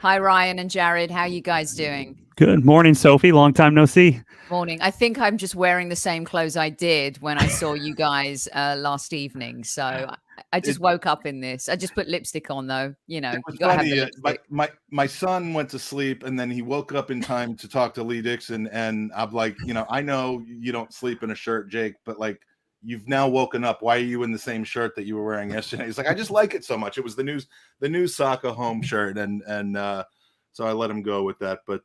Hi, Ryan and Jared. How are you guys doing? Good morning, Sophie. Long time no see. Morning. I think I'm just wearing the same clothes I did when I saw you guys last evening. So I just woke up in this. I just put lipstick on, though. You know, you got to have the lipstick. My son went to sleep, and then he woke up in time to talk to Lee Dixon. And I'm like, I know you don't sleep in a shirt, Jake, but like, you've now woken up. Why are you in the same shirt that you were wearing yesterday? He's like, I just like it so much. It was the new Soccer home shirt, and so I let him go with that. But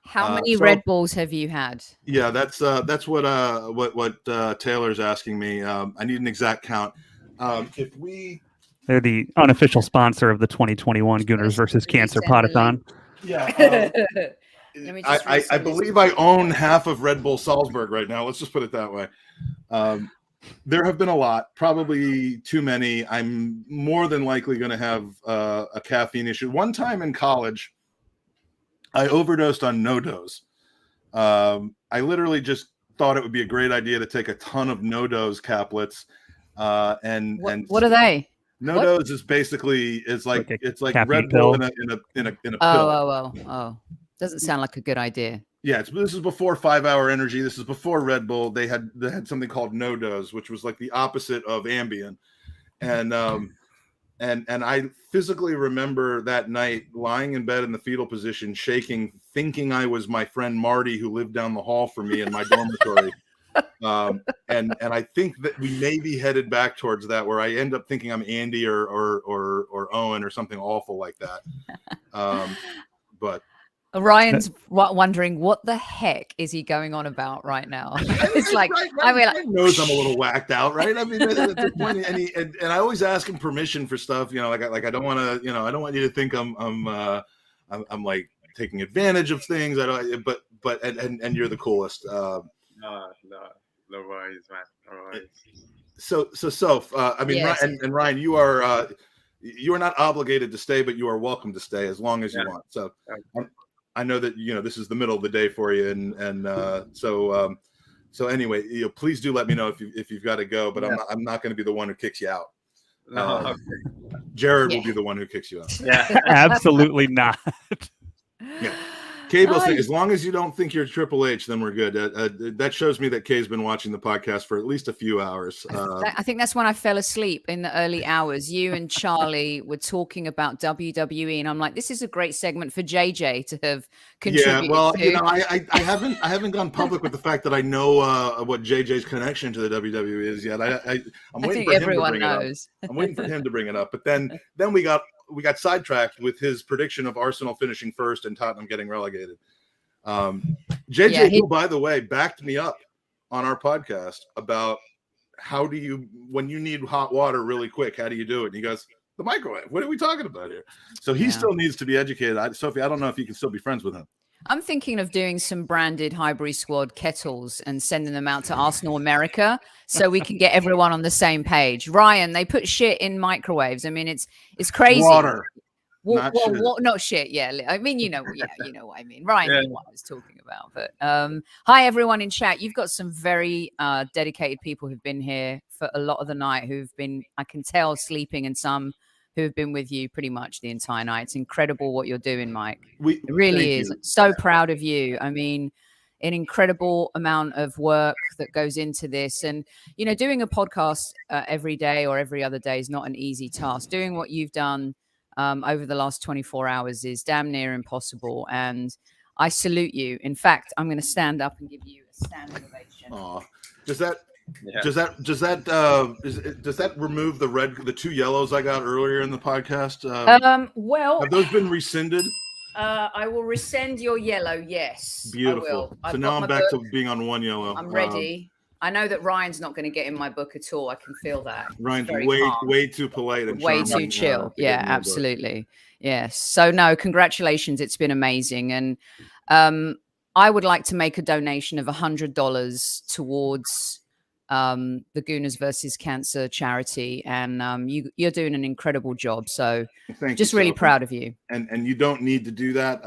how many Red Bulls have you had? Yeah, that's what Taylor's asking me. I need an exact count. They're the unofficial sponsor of the 2021 Gooners versus Cancer PODATHON. Yeah. I believe I own half of Red Bull Salzburg right now. Let's just put it that way. There have been a lot, probably too many. I'm more than likely going to have a caffeine issue. One time in college, I overdosed on no-dose. I literally just thought it would be a great idea to take a ton of no-dose caplets. What are they? No-dose is basically it's like Red pill. Bull in a pill. Oh. Doesn't sound like a good idea. Yeah, this is before 5 Hour Energy. This is before Red Bull. They had something called no-dose, which was like the opposite of Ambien. And I physically remember that night lying in bed in the fetal position, shaking, thinking I was my friend Marty who lived down the hall from me in my dormitory. And I think that we may be headed back towards that, where I end up thinking I'm Andy or Eoin or something awful like that. But Ryan's wondering what the heck is he going on about right now. It's like Ryan knows I'm a little whacked out, right? I mean, at the point, and I always ask him permission for stuff. Like I don't want to, I don't want you to think I'm like taking advantage of things. I don't, but you're the coolest. No worries, man. No worries. So Soph, yes. Ryan, you are not obligated to stay, but you are welcome to stay as long as you want. So I know that this is the middle of the day for you, so anyway, please do let me know if you've got to go. But I'm not going to be the one who kicks you out. No, Jared will be the one who kicks you out. Yeah, Absolutely not. Yeah. Cable saying, as long as you don't think you're Triple H, then we're good. That shows me that Kay's been watching the podcast for at least a few hours. I think that's when I fell asleep in the early hours. You and Charlie were talking about WWE, and I'm like, this is a great segment for JJ to have contributed. Yeah, well, to. I haven't gone public with the fact that I know what JJ's connection to the WWE is yet. I'm waiting for him to bring it up. I'm waiting for him to bring it up. But then we got sidetracked with his prediction of Arsenal finishing first and Tottenham getting relegated. JJ, who, by the way, backed me up on our podcast about when you need hot water really quick, how do you do it? And he goes, the microwave. What are we talking about here? So he still needs to be educated. Sophie, I don't know if you can still be friends with him. I'm thinking of doing some branded Highbury Squad kettles and sending them out to Arsenal America so we can get everyone on the same page. Ryan, they put shit in microwaves. I mean, it's crazy. Water. Not shit. Yeah. I mean, you know what I mean. Ryan knew what I was talking about. But hi, everyone in chat. You've got some very dedicated people who've been here for a lot of the night who've been, I can tell, sleeping, and some who have been with you pretty much the entire night. It's incredible what you're doing, Mike. It really is. So proud of you. I mean, an incredible amount of work that goes into this. And, doing a podcast every day or every other day is not an easy task. Doing what you've done over the last 24 hours is damn near impossible. And I salute you. In fact, I'm going to stand up and give you a standing ovation. Does that remove the two yellows I got earlier in the podcast? Well, have those been rescinded? I will rescind your yellow. Yes, beautiful. So now I'm back to being on one yellow. I'm ready. I know that Ryan's not going to get in my book at all. I can feel that. Ryan's way too polite and way too chill. Yeah, absolutely. Yes. So no, congratulations. It's been amazing. And I would like to make a donation of $100 towards the Gooners versus Cancer charity, and you're doing an incredible job. So just really proud of you. And you don't need to do that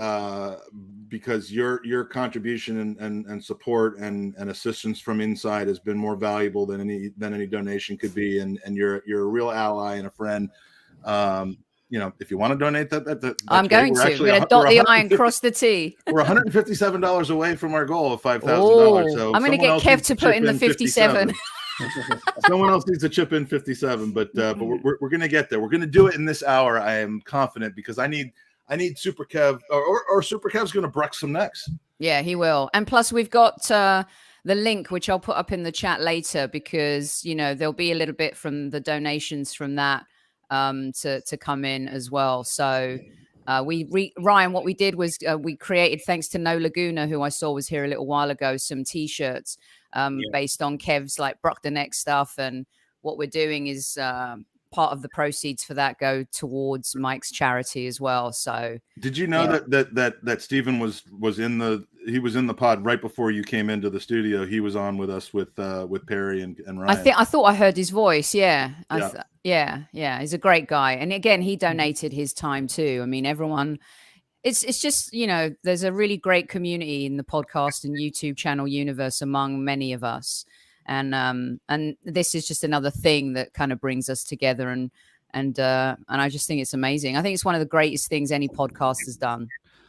because your contribution and support and assistance from inside has been more valuable than any donation could be. And you're a real ally and a friend. if you want to donate that's I'm going to. We're going to dot the I and cross the T. We're $157 away from our goal of $5,000. So I'm going to get Kev to put in the 57. Someone else needs to chip in 57, but we're going to get there. We're going to do it in this hour. I am confident because I need Super Kev or Super Kev's going to break some necks. Yeah, he will. And plus we've got the link, which I'll put up in the chat later, because, there'll be a little bit from the donations from that to come in as well. So Ryan, what we did was we created, thanks to No Laguna, who I saw was here a little while ago, some T-shirts based on Kev's like Brock the Neck stuff. And what we're doing is part of the proceeds for that go towards Mike's charity as well. So did you know that Stephen was in the pod right before you came into the studio? He was on with us with Perry and Ryan. I thought I heard his voice. Yeah. He's a great guy. And again, he donated his time too. I mean, everyone, it's just, there's a really great community in the podcast and YouTube channel universe among many of us. And this is just another thing that kind of brings us together. And I just think it's amazing. I think it's one of the greatest things any podcast has done.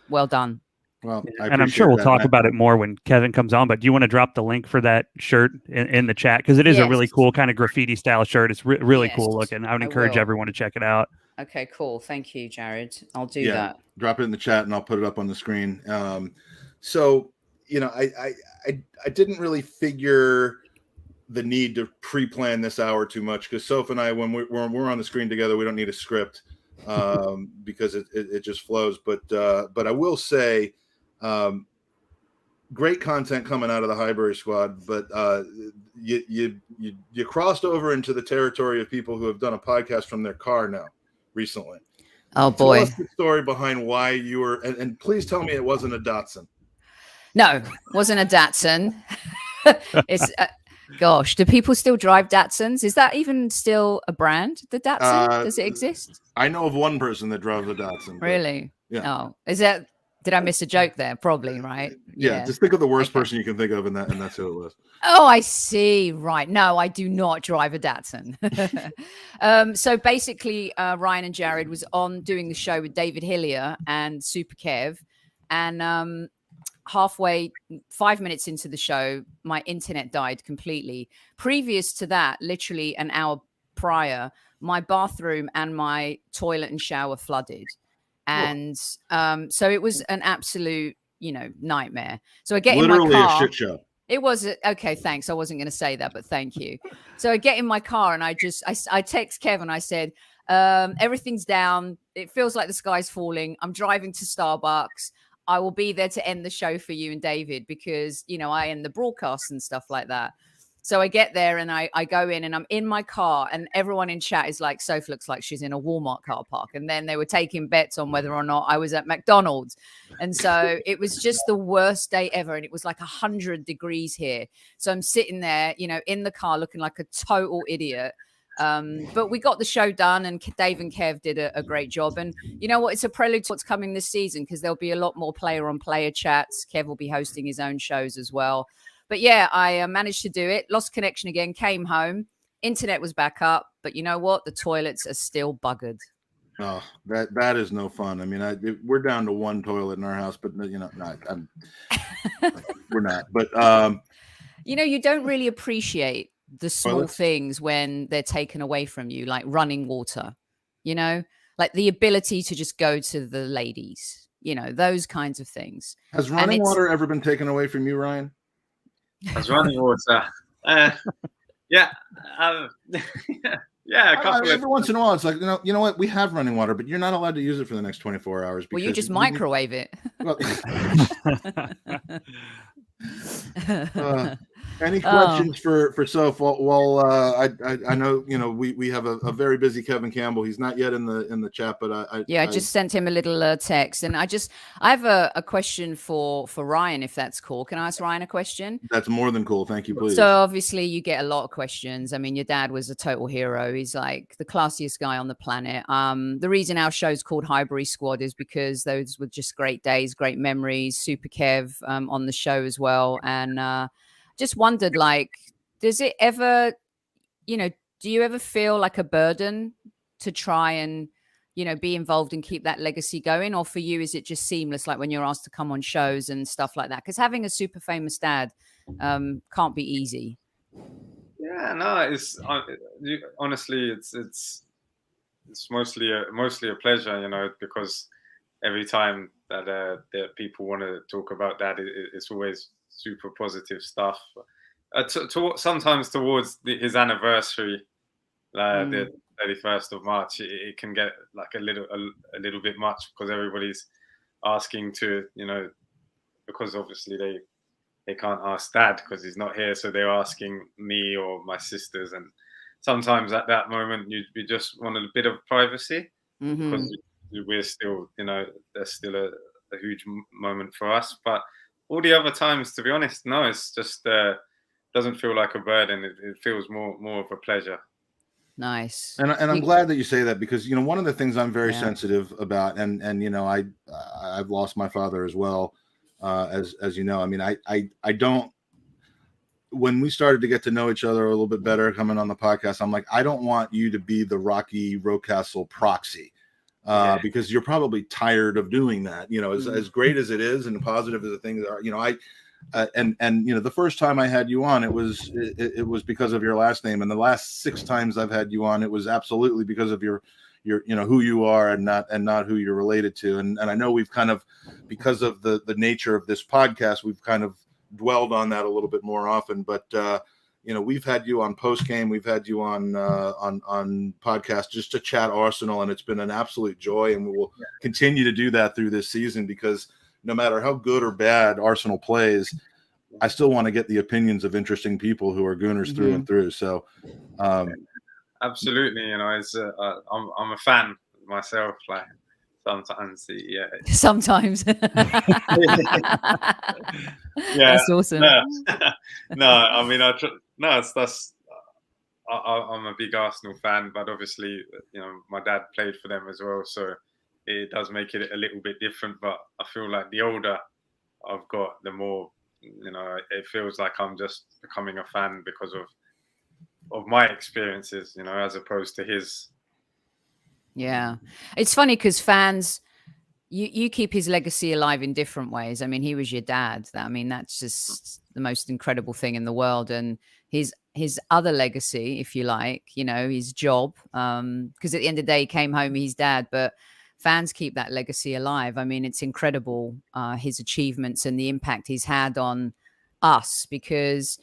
Well done. Well, and I'm sure we'll talk about it more when Kevin comes on, but do you want to drop the link for that shirt in the chat? Because it is a really cool kind of graffiti style shirt. It's really cool looking. I would encourage everyone to check it out. Okay, cool. Thank you, Jared. I'll do that. Drop it in the chat and I'll put it up on the screen. So, I didn't really figure the need to pre-plan this hour too much, because Soph and I, when we're on the screen together, we don't need a script because it just flows. But I will say, great content coming out of the Highbury Squad. But you crossed over into the territory of people who have done a podcast from their car now recently. Oh boy! Tell us the story behind why you were, and please tell me it wasn't a Datsun. No, wasn't a Datsun. It's. Gosh, do people still drive Datsuns? Is that even still a brand? The Datsun? Does it exist? I know of one person that drives a Datsun. Really? Yeah. Oh, is that? Did I miss a joke there? Probably, right? Yeah. Just think of the worst person you can think of, and that's who it was. Oh, I see. Right. No, I do not drive a Datsun. So basically, Ryan and Jared was on doing the show with David Hillier and Super Kev, and halfway, 5 minutes into the show, my internet died completely. Previous to that, literally an hour prior, my bathroom and my toilet and shower flooded. And so it was an absolute, nightmare. So I get literally in my car. A shit show. It was okay. Thanks. I wasn't going to say that, but thank you. So I get in my car and I text Kevin. I said, everything's down. It feels like the sky's falling. I'm driving to Starbucks. I will be there to end the show for you and David because, I end the broadcast and stuff like that. So I get there and I go in and I'm in my car and everyone in chat is like, Soph looks like she's in a Walmart car park. And then they were taking bets on whether or not I was at McDonald's. And so it was just the worst day ever. And it was like 100 degrees here. So I'm sitting there, in the car looking like a total idiot. But we got the show done and Dave and Kev did a great job. And you know what? It's a prelude to what's coming this season because there'll be a lot more player-on-player chats. Kev will be hosting his own shows as well. But yeah, I managed to do it. Lost connection again, came home. Internet was back up. But you know what? The toilets are still buggered. Oh, that is no fun. I mean, we're down to one toilet in our house, but we're not. But, you don't really appreciate the small things when they're taken away from you, like running water, like the ability to just go to the ladies, those kinds of things. Has running water ever been taken away from you, Ryan? Has running water? Yeah. Every once in a while, it's like, you know what? We have running water, but you're not allowed to use it for the next 24 hours. Well, you just microwave it. Any questions for Soph? Well, I know we have a very busy Kevin Campbell. He's not yet in the chat, but I just sent him a little text, and I have a question for Ryan, if that's cool. Can I ask Ryan a question? That's more than cool. Thank you, please. So obviously you get a lot of questions. I mean, your dad was a total hero. He's like the classiest guy on the planet. The reason our show's called Highbury Squad is because those were just great days, great memories. Super Kev on the show as well, and just wondered, like, does it ever, do you ever feel like a burden to try and be involved and keep that legacy going? Or for you, is it just seamless, like when you're asked to come on shows and stuff like that? Because having a super famous dad can't be easy. Yeah, no, it's honestly, it's mostly a pleasure, because every time that people want to talk about that, it's always super positive stuff. Sometimes towards his anniversary, the 31st of March, it can get like a little bit much, because everybody's asking to, because obviously they can't ask Dad because he's not here, so they're asking me or my sisters, and sometimes at that moment you just want a bit of privacy, because we're still, there's still a huge moment for us. But all the other times, to be honest, no, it's just doesn't feel like a burden. It feels more of a pleasure. Nice. And I'm glad that you say that, because one of the things I'm very sensitive about, and I've lost my father as well, as you know. I mean, I don't. When we started to get to know each other a little bit better coming on the podcast, I'm like, I don't want you to be the Rocky Rocastle proxy, because you're probably tired of doing that. As great as it is and positive as the things are, and the first time I had you on, it was because of your last name, and the last 6 times I've had you on, it was absolutely because of your who you are and not who you're related to. And I know we've kind of, because of the nature of this podcast, we've kind of dwelled on that a little bit more often. But we've had you on post game, we've had you on podcast just to chat Arsenal, and it's been an absolute joy, and we will continue to do that through this season, because no matter how good or bad Arsenal plays, I still want to get the opinions of interesting people who are Gooners through and through. So, absolutely, it's I'm a fan myself. Like sometimes, sometimes. That's awesome. No, I mean, I'm a big Arsenal fan, but obviously, my dad played for them as well, so it does make it a little bit different. But I feel like the older I've got, the more, it feels like I'm just becoming a fan because of my experiences, as opposed to his. Yeah. It's funny because fans, you keep his legacy alive in different ways. I mean, he was your dad. That's just the most incredible thing in the world. And his other legacy, if you like, his job, because at the end of the day, he came home, he's dad, but fans keep that legacy alive. I mean, it's incredible, his achievements and the impact he's had on us, because,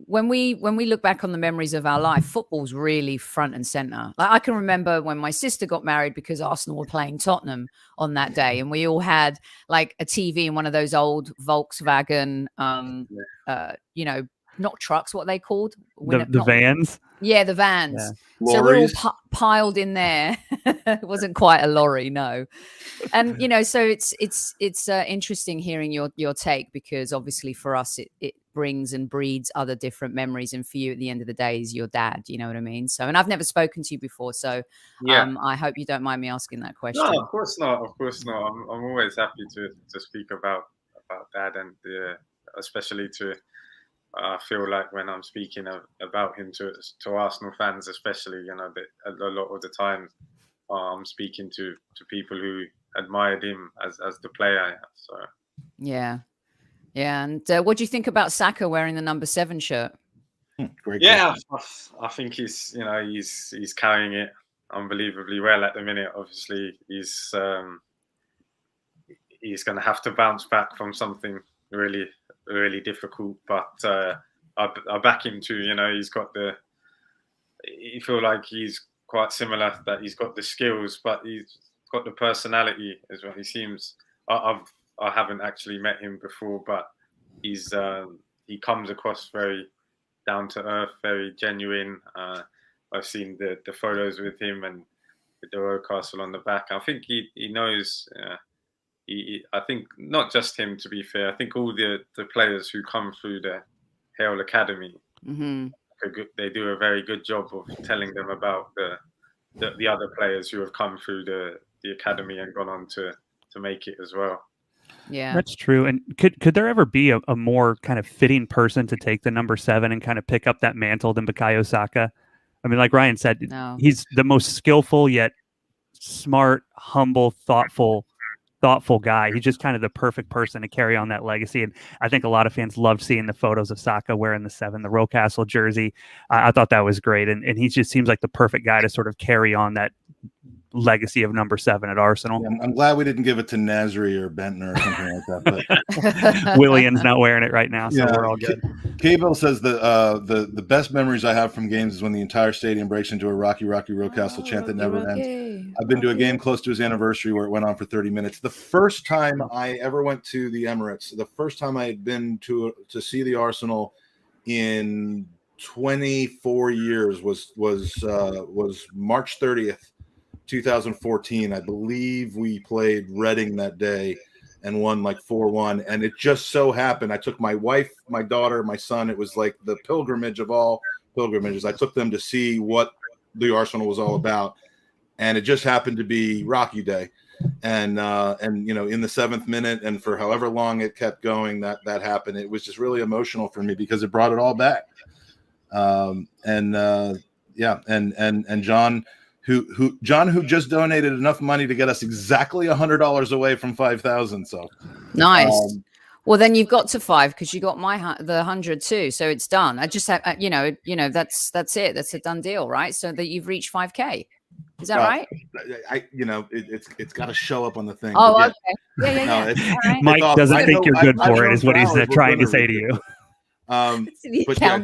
when we look back on the memories of our life, football's really front and center. Like, I can remember when my sister got married, because Arsenal were playing Tottenham on that day, and we all had like a TV in one of those old Volkswagen, not trucks, what are they called? The vans. Yeah, the vans. Yeah. So we're all piled in there. It wasn't quite a lorry, no. And so it's interesting hearing your take, because obviously for us it brings and breeds other different memories, and for you at the end of the day is your dad. You know what I mean? So, and I've never spoken to you before, so I hope you don't mind me asking that question. No, of course not. Of course not. I'm always happy to speak about dad, and especially to. I feel like when I'm speaking about him to Arsenal fans, especially, a lot of the time I'm speaking to people who admired him as the player. So yeah. And what do you think about Saka wearing the number 7 shirt? Great. Yeah, I think he's carrying it unbelievably well at the minute. Obviously, he's going to have to bounce back from something really, really difficult, but I back him too. He's got you feel like he's quite similar, that he's got the skills, but he's got the personality as well. He seems, I haven't actually met him before, but he comes across very down to earth, very genuine. I've seen the photos with him and with the Rocastle on the back. I think he knows. I think not just him, to be fair. I think all the players who come through the Hale Academy, they do a very good job of telling them about the other players who have come through the academy and gone on to make it as well. Yeah, that's true. And could there ever be a more kind of fitting person to take the number 7 and kind of pick up that mantle than Bukayo Saka? I mean, like Ryan said, he's the most skillful yet smart, humble, thoughtful guy. He's just kind of the perfect person to carry on that legacy. And I think a lot of fans loved seeing the photos of Saka wearing the 7, the Rocastle jersey. I thought that was great. And he just seems like the perfect guy to sort of carry on that legacy of number 7 at Arsenal. Yeah, I'm glad we didn't give it to Nasri or Bentner or something like that. But William's not wearing it right now, so we're all good. Cable says the best memories I have from games is when the entire stadium breaks into a Rocky Rocastle chant that never ends. I've been to a game close to his anniversary where it went on for 30 minutes. The first time I ever went to the Emirates, the first time I had been to see the Arsenal in 24 years was March 30th. 2014, I believe we played Reading that day and won like 4-1. And it just so happened I took my wife, my daughter, my son. It was like the pilgrimage of all pilgrimages. I took them to see what the Arsenal was all about, and it just happened to be Rocky Day. And you know, in the 7th minute, and for however long it kept going, that happened. It was just really emotional for me because it brought it all back. And John. John, who just donated enough money to get us exactly $100 away from 5,000. So nice. Well, then you've got to 5 because you got the 100 too. So it's done. I just have, you know, that's it. That's a done deal, right? So that you've reached 5K. Is that right? It's got to show up on the thing. Oh, okay. Yeah. Right. Mike doesn't think you're good for it, is what he's trying to say to you. But yeah,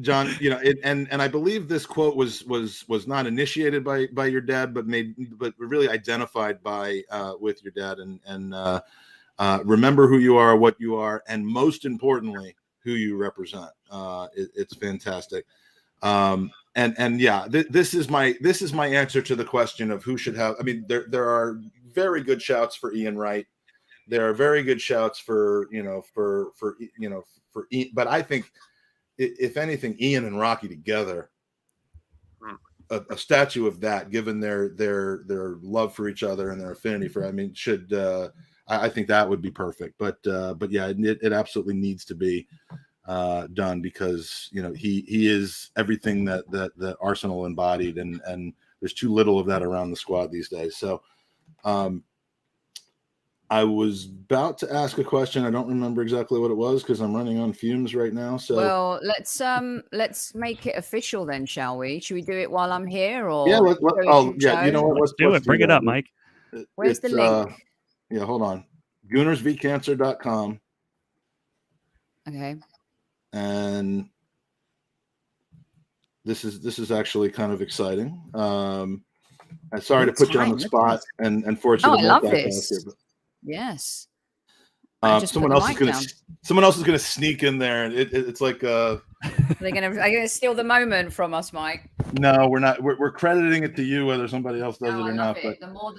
John, you know, and I believe this quote was not initiated by your dad, but really identified with your dad, and remember who you are, what you are, and most importantly, who you represent. It's fantastic. And yeah, this is my answer to the question of who should have. I mean, there are very good shouts for Ian Wright. There are very good shouts for but I think, if anything, Ian and Rocky together, a statue of that, given their love for each other and their affinity for, I mean, I think that would be perfect. But yeah, it absolutely needs to be done because, you know, he is everything that Arsenal embodied, and there's too little of that around the squad these days. So I was about to ask a question. I don't remember exactly what it was because I'm running on fumes right now. So well, let's make it official then, shall we? Should we do it while I'm here, or yeah? You know what? Let's do it. Bring it up, Mike. Where's the link? Yeah, hold on. GoonersVCancer.com. Okay. And this is actually kind of exciting. I'm sorry to put you on the spot and force you to I love this. Here, but yes. Someone else is gonna sneak in there. It's like are they gonna steal the moment from us, Mike? No, we're not. We're crediting it to you, whether somebody else does it or not. But the more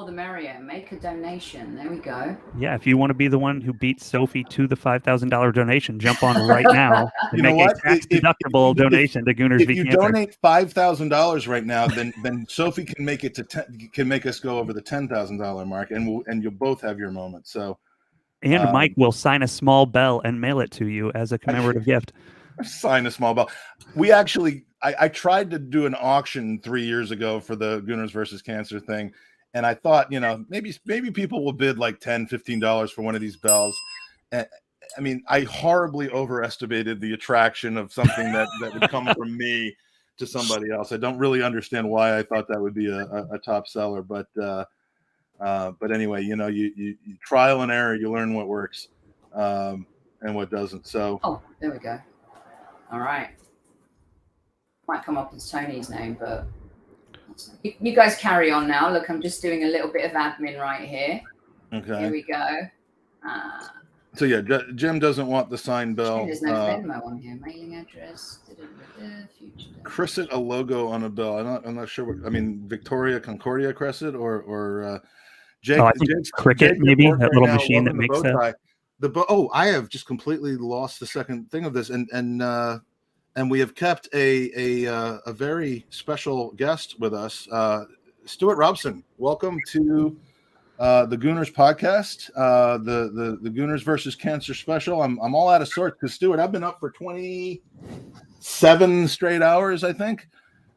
the merrier. Make a donation. There we go. Yeah, if you want to be the one who beats Sophie to the $5,000 donation, jump on right now and make a tax-deductible donation to Gooners. If you donate $5,000 right now, then Sophie can make it can make us go over the $10,000 mark, and you'll both have your moment. So. And Mike will sign a small bell and mail it to you as a commemorative gift. Sign a small bell. We actually, I tried to do an auction 3 years ago for the Gooners versus Cancer thing. And I thought, you know, maybe people will bid like $10, $15 for one of these bells. And I mean, I horribly overestimated the attraction of something that would come from me to somebody else. I don't really understand why I thought that would be a top seller, but anyway, you know, you trial and error, you learn what works and what doesn't. So there we go. All right, might come up as Tony's name, but you guys carry on now. Look, I'm just doing a little bit of admin right here. Okay, here we go. So yeah, Jim doesn't want the sign bell. There's no Venmo on here. Mailing address. Crescent a logo on a bell. I'm not sure what. I mean, Victoria Concordia crescent or Jake. I think Cricket, maybe that little machine that makes that. I have just completely lost the second thing of this, and we have kept a very special guest with us, Stuart Robson. Welcome to the Gooners Podcast, the Gooners versus Cancer special. I'm all out of sorts because Stuart, I've been up for 27 straight hours, I think.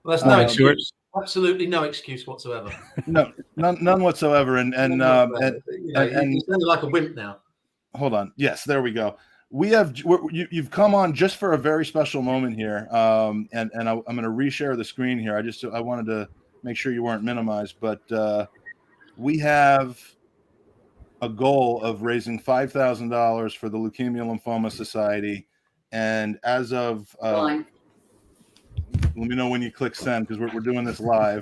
Well, that's no excuse. absolutely no excuse whatsoever. No, none whatsoever. And he's sounding like a wimp now. Hold on. Yes, there we go. You've come on just for a very special moment here, and I'm going to reshare the screen here. I wanted to make sure you weren't minimized, but we have a goal of raising $5,000 for the Leukemia Lymphoma Society, and as of let me know when you click send, because we're doing this live.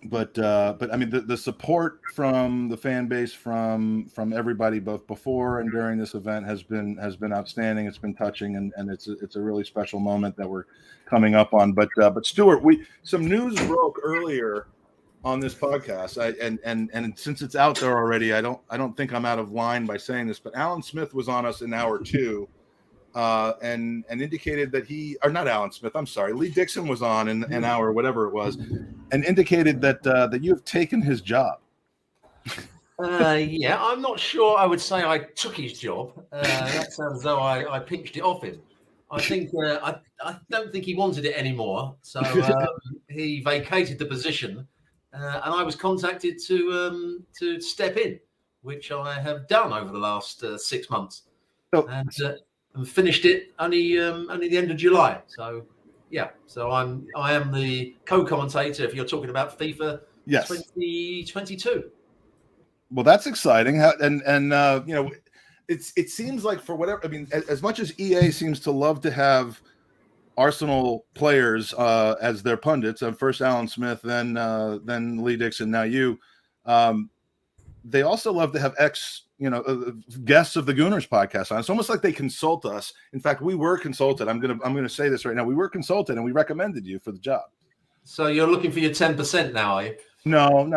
But I mean, the support from the fan base, from everybody, both before and during this event, has been outstanding. It's been touching, and it's a really special moment that we're coming up on. But Stuart, some news broke earlier on this podcast, and since it's out there already, I don't think I'm out of line by saying this, but Alan Smith was on us in hour 2. And indicated that not Alan Smith, I'm sorry, Lee Dixon was on in an hour, whatever it was, and indicated that you have taken his job. Yeah, I'm not sure I would say I took his job. That sounds as though I pinched it off him. I think I don't think he wanted it anymore, so he vacated the position, and I was contacted to step in, which I have done over the last 6 months. And finished it only the end of July. So yeah, so I am the co-commentator if you're talking about FIFA 2022. Well, that's exciting. It seems like, for whatever, I mean, as much as EA seems to love to have Arsenal players as their pundits, first Alan Smith, then Lee Dixon, now you, they also love to have guests of the Gooners podcast on. It's almost like they consult us. In fact, we were consulted. I'm gonna say this right now. We were consulted, and we recommended you for the job. So you're looking for your 10% now, are you? No.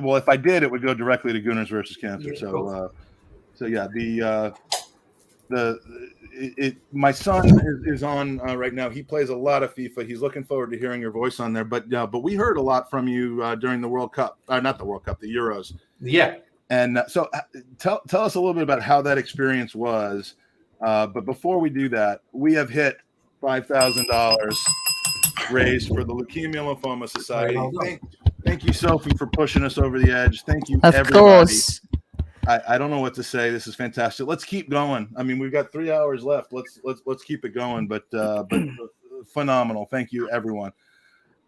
Well, if I did, it would go directly to Gooners versus Cancer. My son is on right now. He plays a lot of FIFA. He's looking forward to hearing your voice on there. But we heard a lot from you during the World Cup. Not the World Cup, the Euros. Yeah. And so tell us a little bit about how that experience was. But before we do that, we have hit $5,000 raised for the Leukemia Lymphoma Society. Thank you, Sophie, for pushing us over the edge. Thank you, everybody. Of course. I don't know what to say. This is fantastic. Let's keep going. I mean, we've got 3 hours left. Let's keep it going. But phenomenal. Thank you, everyone.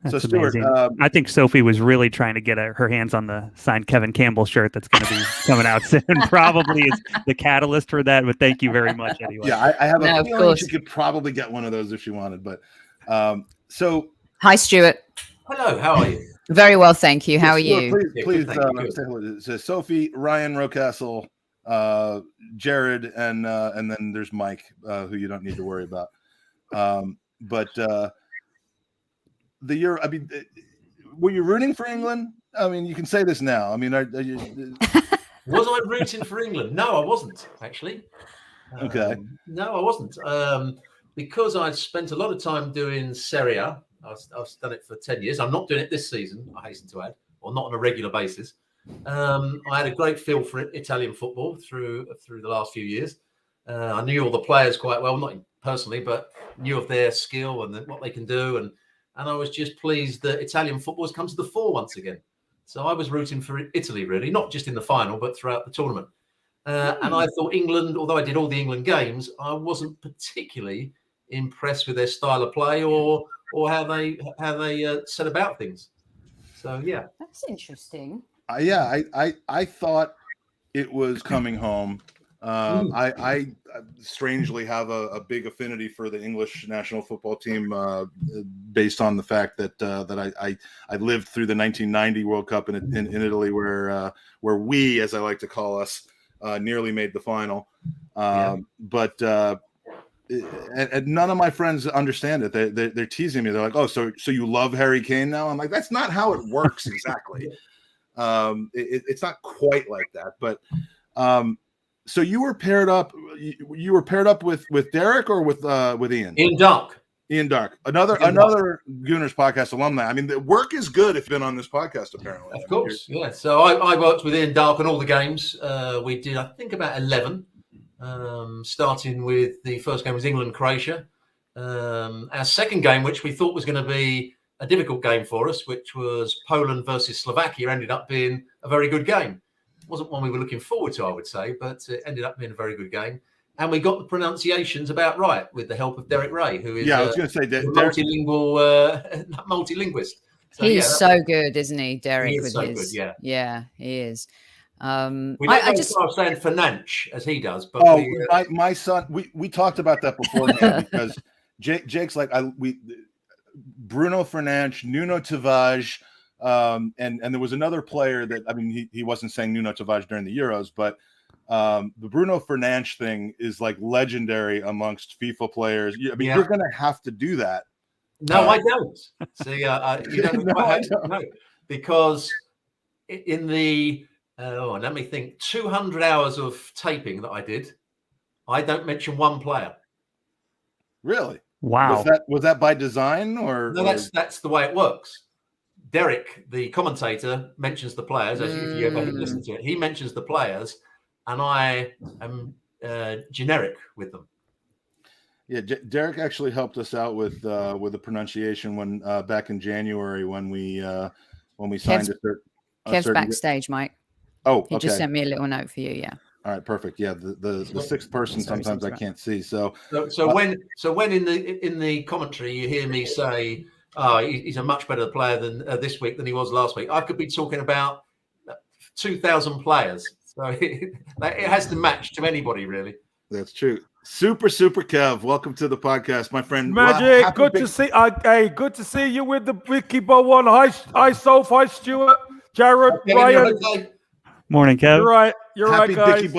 That's so Stuart, I think Sophie was really trying to get her hands on the signed Kevin Campbell shirt that's going to be coming out soon. Probably is the catalyst for that. But thank you very much anyway. Yeah, I have a feeling she could probably get one of those if she wanted. But hi, Stuart. Hello. How are you? Very well, thank you. How are you? Please say hello. So Sophie, Ryan, Rocastle, Jared, and then there's Mike, who you don't need to worry about. The Euro. I mean, were you rooting for England? I mean, you can say this now. I mean, was I rooting for England? No, I wasn't actually. Okay. No, I wasn't. Because I spent a lot of time doing Serie A. I've done it for 10 years. I'm not doing it this season, I hasten to add, or not on a regular basis. I had a great feel for Italian football through the last few years. I knew all the players quite well, not personally, but knew of their skill and what they can do. And I was just pleased that Italian football has come to the fore once again. So I was rooting for Italy, really, not just in the final, but throughout the tournament. And I thought England, although I did all the England games, I wasn't particularly impressed with their style of play or how they set about things. So yeah, that's interesting. I thought it was coming home. I strangely have a big affinity for the English national football team based on the fact that I lived through the 1990 World Cup in Italy, where we, as I like to call us, nearly made the final. But and none of my friends understand it. They're teasing me. They're like, "Oh, so you love Harry Kane now?" I'm like, "That's not how it works exactly." It's not quite like that, but. So you were paired up. You were paired up with Derek or with Ian? Ian Dark. Ian Dark, another Gooners podcast alumni. I mean, the work is good if you've been on this podcast, apparently. Of course, yeah. So I worked with Ian Dark on all the games. We did, I think, about 11. Starting with the first game was England-Croatia, Our second game, which we thought was going to be a difficult game for us, which was Poland versus Slovakia, ended up being a very good game. It wasn't one we were looking forward to, I would say, but it ended up being a very good game. And we got the pronunciations about right with the help of Derek Ray, who is I was going to say multilinguist. So, he's so good, isn't he, Derek? He is with so his, good, yeah, he is. We don't I was saying Fernandes as he does, but my son, we talked about that beforehand because Jake's like Bruno Fernandes, Nuno Tavares, and there was another player that he wasn't saying Nuno Tavares during the Euros, but the Bruno Fernandes thing is like legendary amongst FIFA players. You're going to have to do that. No, I don't. See, you don't know because in the let me think, 200 hours of taping that I did, I don't mention one player. Really? Wow. Was that by design or? No, that's the way it works. Derek, the commentator, mentions the players. As if you ever listen to it, he mentions the players, and I am generic with them. Yeah, Derek actually helped us out with the pronunciation when back in January when we signed Kev's backstage, Mike. Oh, he just sent me a little note for you. Yeah. All right, perfect. Yeah, the sixth person sometimes I can't see. So when in the commentary you hear me say, "Oh, he's a much better player than this week than he was last week," I could be talking about 2,000 players. So it has to match to anybody, really. That's true. Super Kev, welcome to the podcast, my friend. Magic, good to see. Hey, good to see you with the Dickie Bow one. Hi, Soph. Hi, Stuart, Jared, Ryan. Morning, Kev. You're right, guys.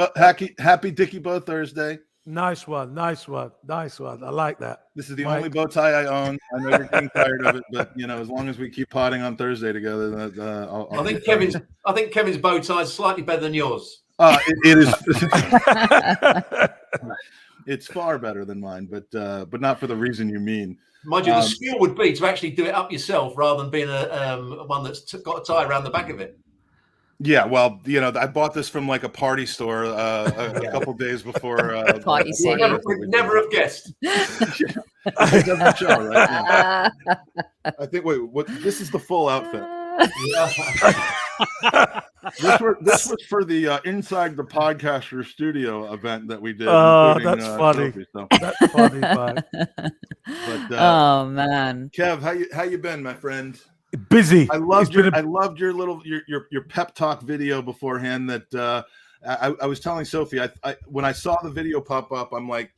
Happy Dickie Bow Thursday. Nice one. I like that. This is the only bow tie I own. I know you're getting tired of it, but as long as we keep potting on Thursday together, I think Kevin's bow tie is slightly better than yours. It is. It's far better than mine, but not for the reason you mean. Mind you, the skill would be to actually do it up yourself rather than being a one that's got a tie around the back of it. Yeah, well, I bought this from like a party store a couple days before. Party scene. Never have guessed. It doesn't show, right? Yeah. I think. Wait, what? This is the full outfit. This was for the Inside the Podcaster Studio event that we did. Oh, that's funny. Sophie, so. That's funny, man. But, oh man, Kev, how you been, my friend? Busy. I loved your little your pep talk video beforehand. That I was telling Sophie. I when I saw the video pop up, I'm like,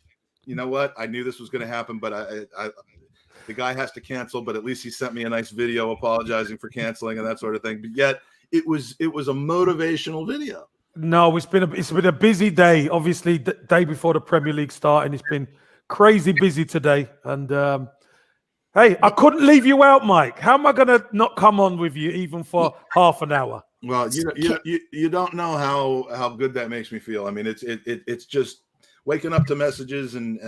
you know what? I knew this was going to happen, but the guy has to cancel. But at least he sent me a nice video apologizing for canceling and that sort of thing. But yet it was a motivational video. No, it's been a busy day. Obviously, the day before the Premier League started, it's been crazy busy today. And hey, I couldn't leave you out, Mike. How am I going to not come on with you even for half an hour? Well, you don't know how good that makes me feel. I mean, it's just waking up to messages and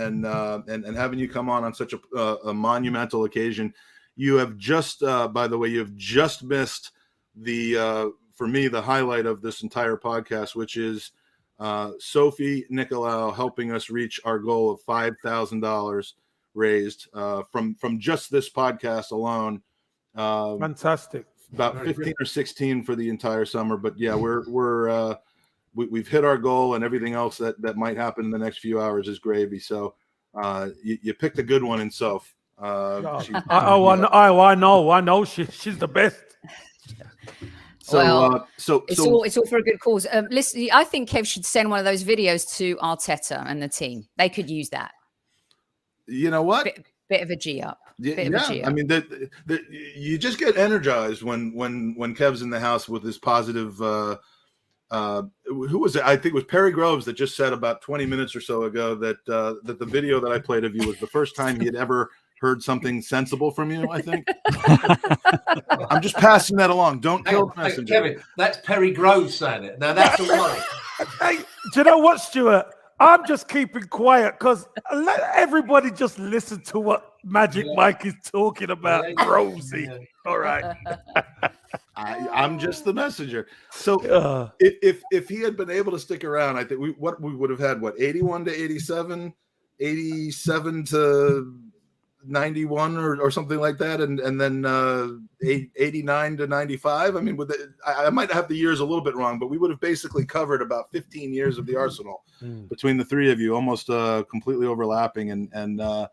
having you come on such a monumental occasion. You have just, by the way, you have just missed for me the highlight of this entire podcast, which is Sophie Nicolaou helping us reach our goal of $5,000 raised from just this podcast alone. Fantastic. About 15 or 16 for the entire summer, but yeah, we've hit our goal, and everything else that might happen in the next few hours is gravy. So you picked a good one in Soph. I know she's the best. So it's all for a good cause. Listen, I think Kev should send one of those videos to Arteta and the team. They could use that. You know what? Bit of a G up. I mean, you just get energized when Kev's in the house with this positive. Who was it? I think it was Perry Groves that just said about 20 minutes or so ago that the video that I played of you was the first time he had ever heard something sensible from you. I think. I'm just passing that along. Don't kill the messenger. Kevin, that's Perry Groves saying it. Now that's a worry. Hey, do you know what, Stuart? I'm just keeping quiet because let everybody just listen to what Magic Mike is talking about. Rosie. All right. I'm just the messenger. So if he had been able to stick around, I think we would have had 81 to 87, 87 to 91 or something like that, and then 89 to 95. I mean, I might have the years a little bit wrong, but we would have basically covered about 15 years of the Arsenal between the three of you, almost completely overlapping, and that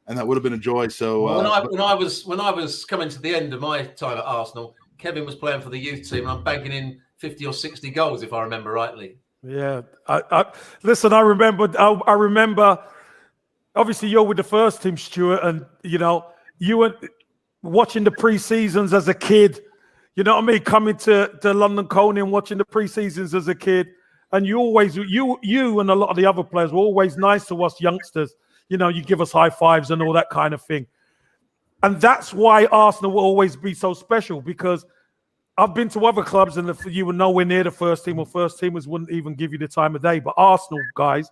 would have been a joy. So when I was coming to the end of my time at Arsenal, Kevin was playing for the youth team, and I'm banking in 50 or 60 goals, if I remember rightly. Yeah, listen. I remember. Obviously, you're with the first team, Stuart, and you were watching the pre-seasons as a kid. You know what I mean? Coming to London Colney and watching the pre-seasons as a kid, and you and a lot of the other players were always nice to us youngsters. You give us high fives and all that kind of thing, and that's why Arsenal will always be so special, because I've been to other clubs and you were nowhere near the first team, or first teamers wouldn't even give you the time of day. But Arsenal guys,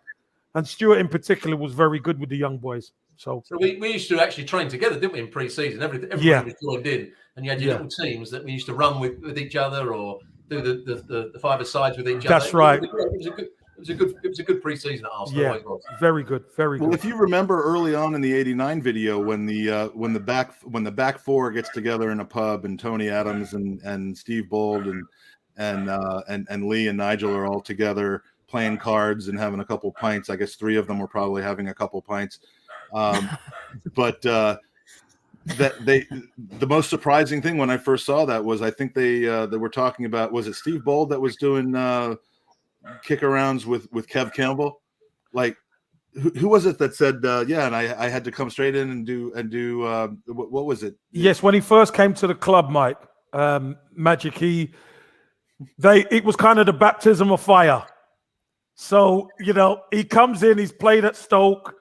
and Stuart in particular, was very good with the young boys. So we used to actually train together, didn't we, in pre-season? Everybody was joined in, and you had your little teams that we used to run with each other, or do the five-a-sides with each other. That's right. It was a good pre-season at Arsenal. Yeah, very good, very good. Well, if you remember early on in the '89 video, when the back four gets together in a pub, and Tony Adams and Steve Bold and Lee and Nigel are all together playing cards and having a couple pints. I guess three of them were probably having a couple pints. But the most surprising thing when I first saw that was, I think they were talking about, was it Steve Bold that was doing kick arounds with Kev Campbell? Like, who was it that said, and I had to come straight in and do what was it? Yes, when he first came to the club, Mike, Magic, it was kind of the baptism of fire. So, he comes in, he's played at Stoke,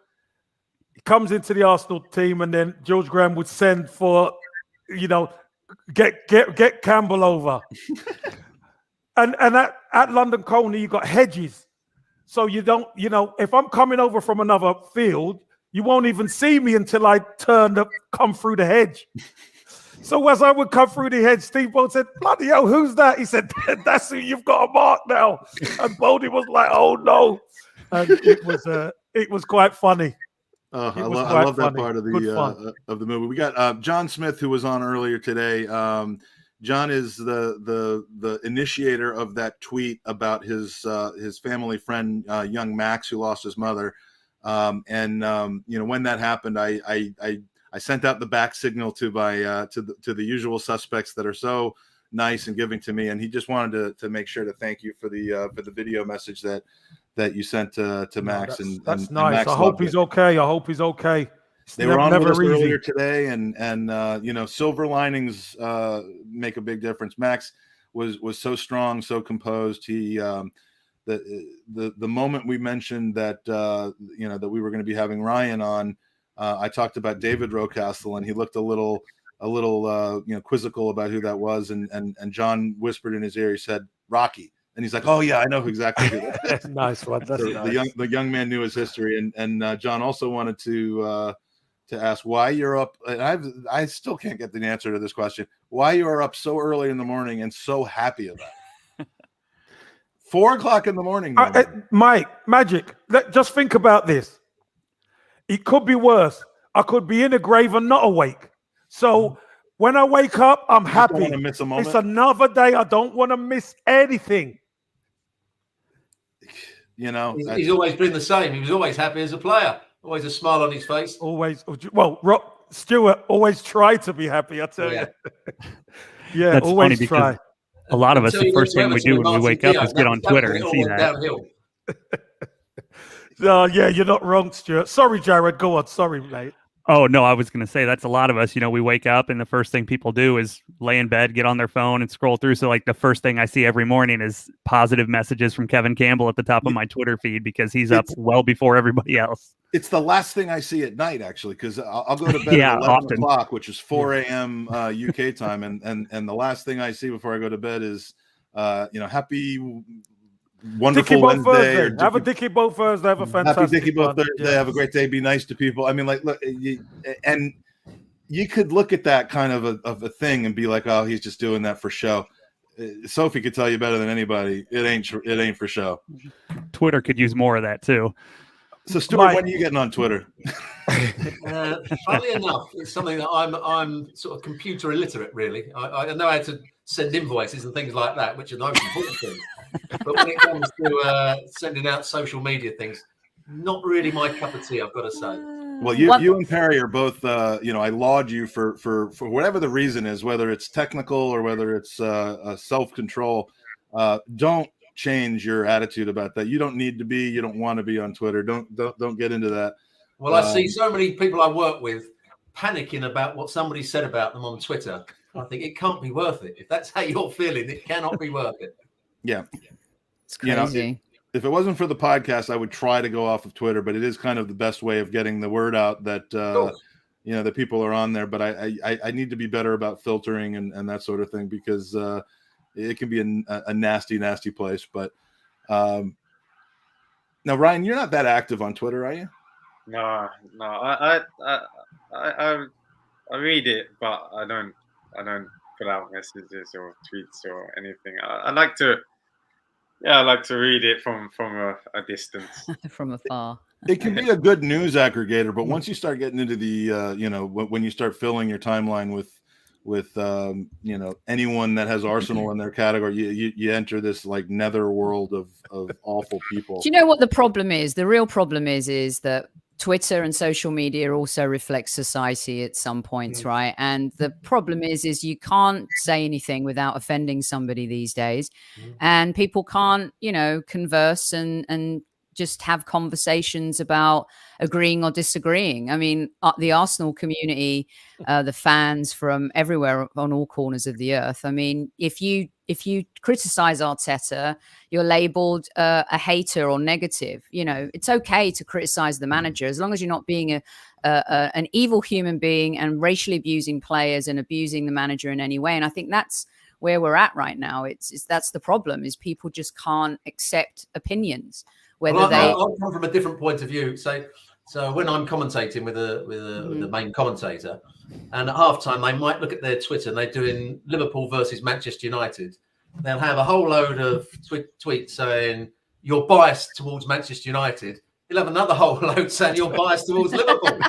he comes into the Arsenal team, and then George Graham would send for, get Campbell over. and at London Colney, you got hedges. So you don't, if I'm coming over from another field, you won't even see me until I come through the hedge. So as I would come through the hedge, Steve Bold said, "Bloody hell, who's that?" He said, "That's who you've got a mark now." And Boldy was like, "Oh no!" And it was quite funny. I love that part of the movie. We got John Smith, who was on earlier today. John is the initiator of that tweet about his family friend, young Max, who lost his mother. When that happened, I sent out the back signal to the usual suspects that are so nice and giving to me, and he just wanted to make sure to thank you for the video message that you sent to Max. That's nice. Max, I hope he's okay. They were on with us earlier today, and silver linings make a big difference. Max was so strong, so composed. He the moment we mentioned that that we were going to be having Ryan on. I talked about David Rocastle, and he looked a little quizzical about who that was, and John whispered in his ear. He said, "Rocky," and he's like, "Oh yeah, I know exactly who that is." Nice one. That's so nice. The young man knew his history, and John also wanted to ask why you're up. And I still can't get the answer to this question. Why you are up so early in the morning and so happy about it? 4 o'clock in the morning. Mike, Magic. Just think about this. It could be worse. I could be in a grave and not awake. So when I wake up, I'm happy. Don't miss a moment. It's another day. I don't want to miss anything. He's always been the same. He was always happy as a player. Always a smile on his face. Always. Well, Stuart always tried to be happy, I tell you. Yeah, that's always funny try. Because a lot of us, the first thing we do when we wake up is get on Twitter and see that. Downhill. Yeah, you're not wrong, Stuart. Sorry, Jared. Go on. Sorry, mate. Oh, no, I was going to say that's a lot of us. We wake up and the first thing people do is lay in bed, get on their phone and scroll through. So like the first thing I see every morning is positive messages from Kevin Campbell at the top of my Twitter feed because he's up well before everybody else. It's the last thing I see at night, actually, because I'll go to bed at 11 o'clock, which is 4 a.m. UK time. And the last thing I see before I go to bed is, happy wonderful Wednesday. Have a Dickie Bow Thursday. Have a fantastic happy Dickie Bow Thursday. Yeah. Have a great day. Be nice to people. I mean, like, look, and you could look at that kind of a thing and be like, oh, he's just doing that for show. Sophie could tell you better than anybody. It ain't for show. Twitter could use more of that too. So Stuart, Mike. when are you getting on Twitter? Funnily enough, it's something that I'm sort of computer illiterate, really. I know how to send invoices and things like that, which are the most important things. But when it comes to sending out social media things, not really my cup of tea, I've got to say. Well, you and Perry are both, I laud you for whatever the reason is, whether it's technical or whether it's self-control. Don't change your attitude about that. You don't need to be, you don't want to be on Twitter. Don't get into that. Well, I see so many people I work with panicking about what somebody said about them on Twitter. I think it can't be worth it. If that's how you're feeling, it cannot be worth it. Yeah. It's crazy. If it wasn't for the podcast, I would try to go off of Twitter, but it is kind of the best way of getting the word out that, that people are on there. But I need to be better about filtering and that sort of thing, because it can be a nasty, nasty place. But now, Ryan, you're not that active on Twitter, are you? No. I read it, but I don't put out messages or tweets or anything. I like to read it from a distance, from afar. It can be a good news aggregator, but once you start getting into the when you start filling your timeline with anyone that has Arsenal in their category, you enter this like nether world of awful people. Do you know what the problem is? The real problem is that Twitter and social media also reflects society at some points, right? And the problem is you can't say anything without offending somebody these days, and people can't, converse and just have conversations about agreeing or disagreeing. I mean, the Arsenal community, the fans from everywhere on all corners of the earth. I mean, if you criticize Arteta, you're labeled a hater or negative. It's okay to criticize the manager as long as you're not being an evil human being and racially abusing players and abusing the manager in any way. And I think that's where we're at right now. That's the problem, is people just can't accept opinions. I'll come from a different point of view. So when I'm commentating with the main commentator, and at halftime they might look at their Twitter and they're doing Liverpool versus Manchester United. They'll have a whole load of tweets saying you're biased towards Manchester United. He'll have another whole load saying you're biased towards Liverpool.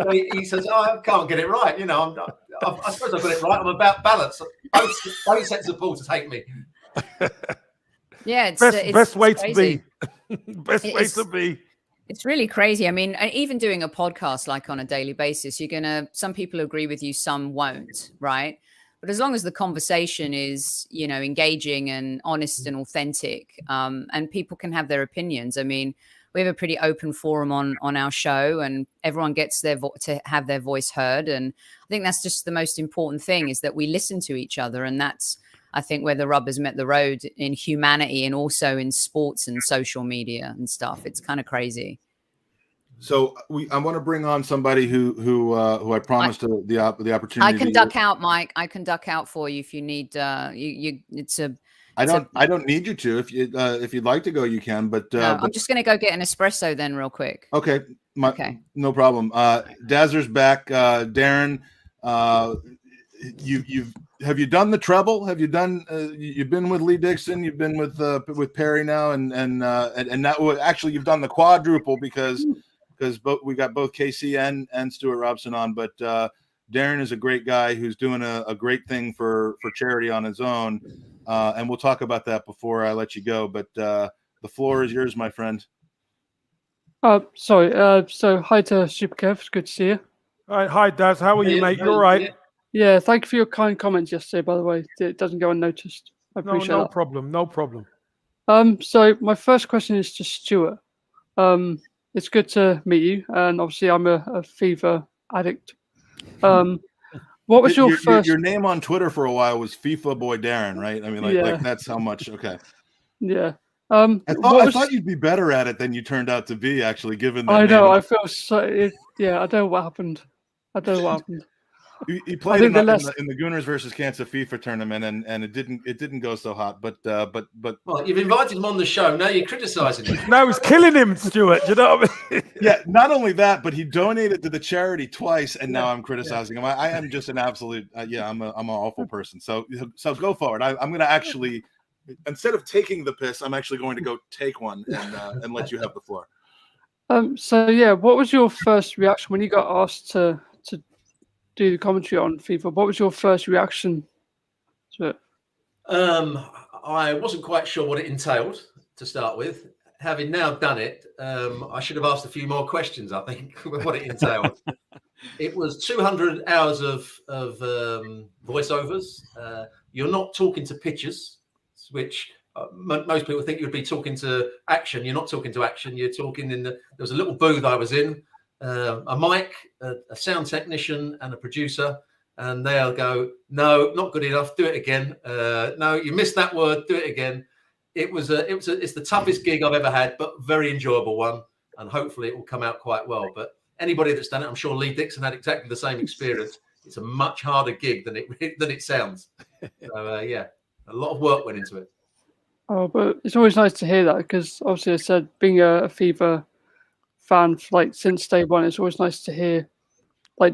So he says, I can't get it right. I suppose I've got it right. I'm about balance. Both sets of supporters hate me. Yeah, it's best way crazy. to be. Best way to be. It's really crazy. I mean, even doing a podcast like on a daily basis, some people agree with you, some won't, right? But as long as the conversation is, engaging and honest and authentic, and people can have their opinions. I mean, we have a pretty open forum on our show, and everyone gets to have their voice heard. And I think that's just the most important thing, is that we listen to each other. And that's, I think, where the rubber's met the road in humanity and also in sports and social media and stuff. It's kind of crazy. So I want to bring on somebody who I promised the opportunity. I can duck out, Mike. I can duck out for you if you need. I don't need you to. If you'd like to go, you can. But I'm just going to go get an espresso then, real quick. Okay. No problem. Dazzer's back. Darren, have you done the treble? Have you done? You've been with Lee Dixon. You've been with Perry now, and that actually you've done the quadruple because we got both KC and Stewart Robson on. But Darren is a great guy who's doing a great thing for charity on his own, and we'll talk about that before I let you go. But the floor is yours, my friend. Sorry. So hi to Super Kev. It's good to see you. All right, hi Daz. How are you, mate? You all right? Yeah, thank you for your kind comments yesterday, by the way. It doesn't go unnoticed. I appreciate that. No problem. So my first question is to Stuart. It's good to meet you, and obviously I'm a FIFA addict. What was your first? Your name on Twitter for a while was FIFA Boy Darren, right? I mean, like that's how much. Okay. Yeah. I thought you'd be better at it than you turned out to be, actually, given that. I know. I feel so. I don't know what happened. He played in the Gooners versus Kansas FIFA tournament, and it didn't go so hot. But well, you've invited him on the show. Now you're criticizing him. Now he's killing him, Stuart. You know what I mean? Yeah. Not only that, but he donated to the charity twice, and now I'm criticizing him. I am just an absolute. I'm an awful person. So go forward. I'm going to actually, instead of taking the piss, I'm actually going to go take one and let you have the floor. So yeah, what was your first reaction when you got asked to do the commentary on FIFA? What was your first reaction to it? I wasn't quite sure what it entailed to start with. Having now done it, I should have asked a few more questions, I think, what it entailed. It was 200 hours of voiceovers. You're not talking to pictures, which most people think you'd be talking to action. You're not talking to action. You're talking there was a little booth I was in, a mic, a sound technician and a producer. And they'll go, no, not good enough. Do it again. No, you missed that word. Do it again. It's the toughest gig I've ever had, but very enjoyable one. And hopefully it will come out quite well. But anybody that's done it, I'm sure Lee Dixon had exactly the same experience. It's a much harder gig than it sounds. So yeah, a lot of work went into it. Oh, but it's always nice to hear that, because obviously I said being a FIFA fan since day one, it's always nice to hear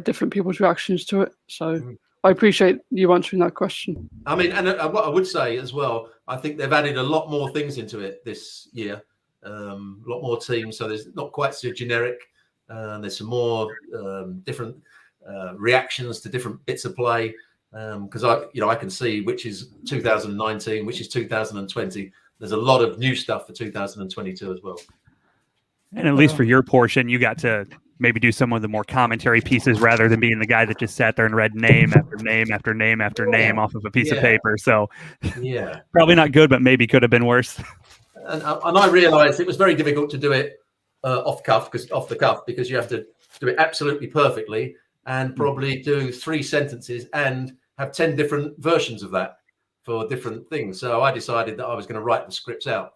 different people's reactions to it. So I appreciate you answering that question. I mean, and what I would say as well, I think they've added a lot more things into it this year, a lot more teams. So there's not quite so generic. There's some more different reactions to different bits of play. Because I can see which is 2019, which is 2020. There's a lot of new stuff for 2022 as well. And at least for your portion, you got to maybe do some of the more commentary pieces rather than being the guy that just sat there and read name after name after name after name off of a piece of paper. So yeah, probably not good, but maybe could have been worse. And I realized it was very difficult to do it off the cuff because you have to do it absolutely perfectly and probably do 3 sentences and have 10 different versions of that for different things. So I decided that I was going to write the scripts out,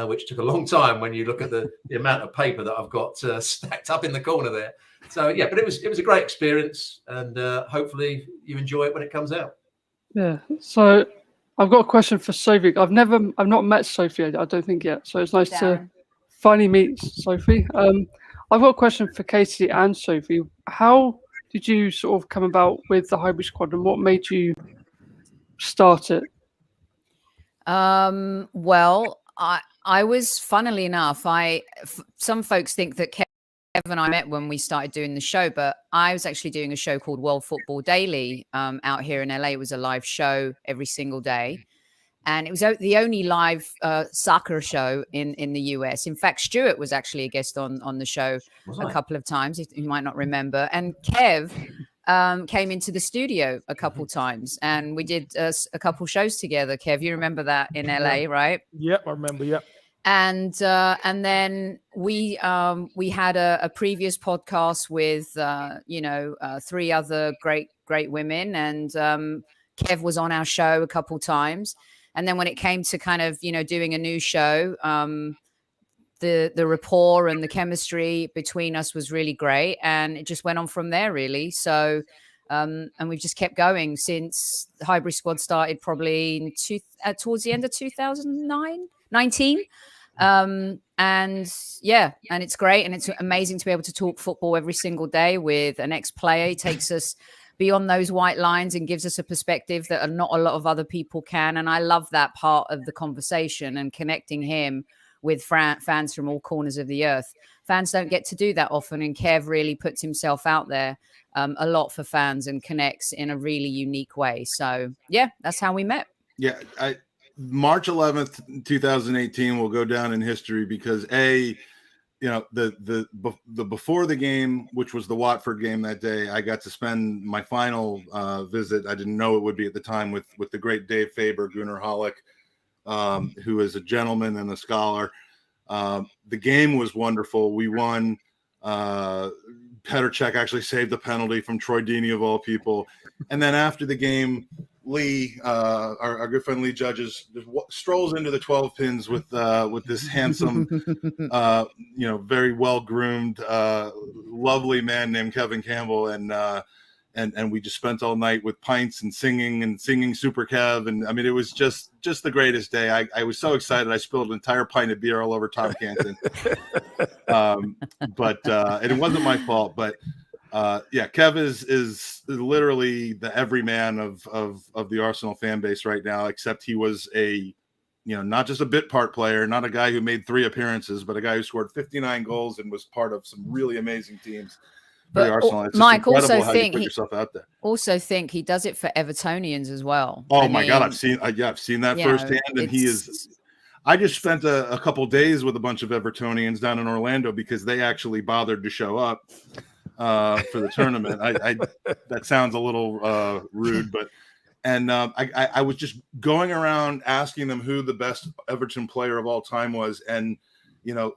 which took a long time when you look at the amount of paper that I've got stacked up in the corner there. So yeah, but it was a great experience, and hopefully you enjoy it when it comes out. Yeah. So I've got a question for Sophie. I've not met Sophie, I don't think yet. So it's nice to finally meet Sophie. I've got a question for Katie and Sophie. How did you sort of come about with the Highbury Squad, and what made you start it? Well, I was, funnily enough, some folks think that Kev and I met when we started doing the show, but I was actually doing a show called World Football Daily out here in LA. It was a live show every single day. And it was the only live soccer show in the US. In fact, Stuart was actually a guest on the show a couple of times. You might not remember. And Kev came into the studio a couple times, and we did a couple shows together. Kev, you remember that in LA, right? Yep, I remember. Yep. And then we had a previous podcast with 3 other great women, and Kev was on our show a couple times. And then when it came to kind of, doing a new show, the rapport and the chemistry between us was really great. And it just went on from there, really. So, and we've just kept going since the Highbury Squad started probably towards the end of 2019. And it's great. And it's amazing to be able to talk football every single day with an ex-player. It takes us beyond those white lines and gives us a perspective that not a lot of other people can. And I love that part of the conversation and connecting him with fans from all corners of the earth. Fans don't get to do that often. And Kev really puts himself out there a lot for fans and connects in a really unique way. So yeah, that's how we met. Yeah. March 11th, 2018 will go down in history because the before the game, which was the Watford game that day, I got to spend my final visit. I didn't know it would be at the time with the great Dave Faber, Gooner holic, who is a gentleman and a scholar. The game was wonderful. We won. Petr Cech actually saved the penalty from Troy Deeney of all people. And then after the game, Lee, our good friend Lee Judges, strolls into the 12 pins with this handsome, very well groomed, lovely man named Kevin Campbell, and we just spent all night with pints and singing Super Kev, and I mean it was just the greatest day. I was so excited I spilled an entire pint of beer all over Tom Canton, but and it wasn't my fault, but. Kev is literally the everyman of the Arsenal fan base right now, except he was a not just a bit part player, not a guy who made 3 appearances, but a guy who scored 59 goals and was part of some really amazing teams. But Arsenal. It's Mike, also think yourself out there. Also think he does it for Evertonians as well. Oh my God, I've seen that firsthand, and he is. I just spent a couple days with a bunch of Evertonians down in Orlando because they actually bothered to show up for the tournament. That sounds a little rude, but I was just going around asking them who the best Everton player of all time was, and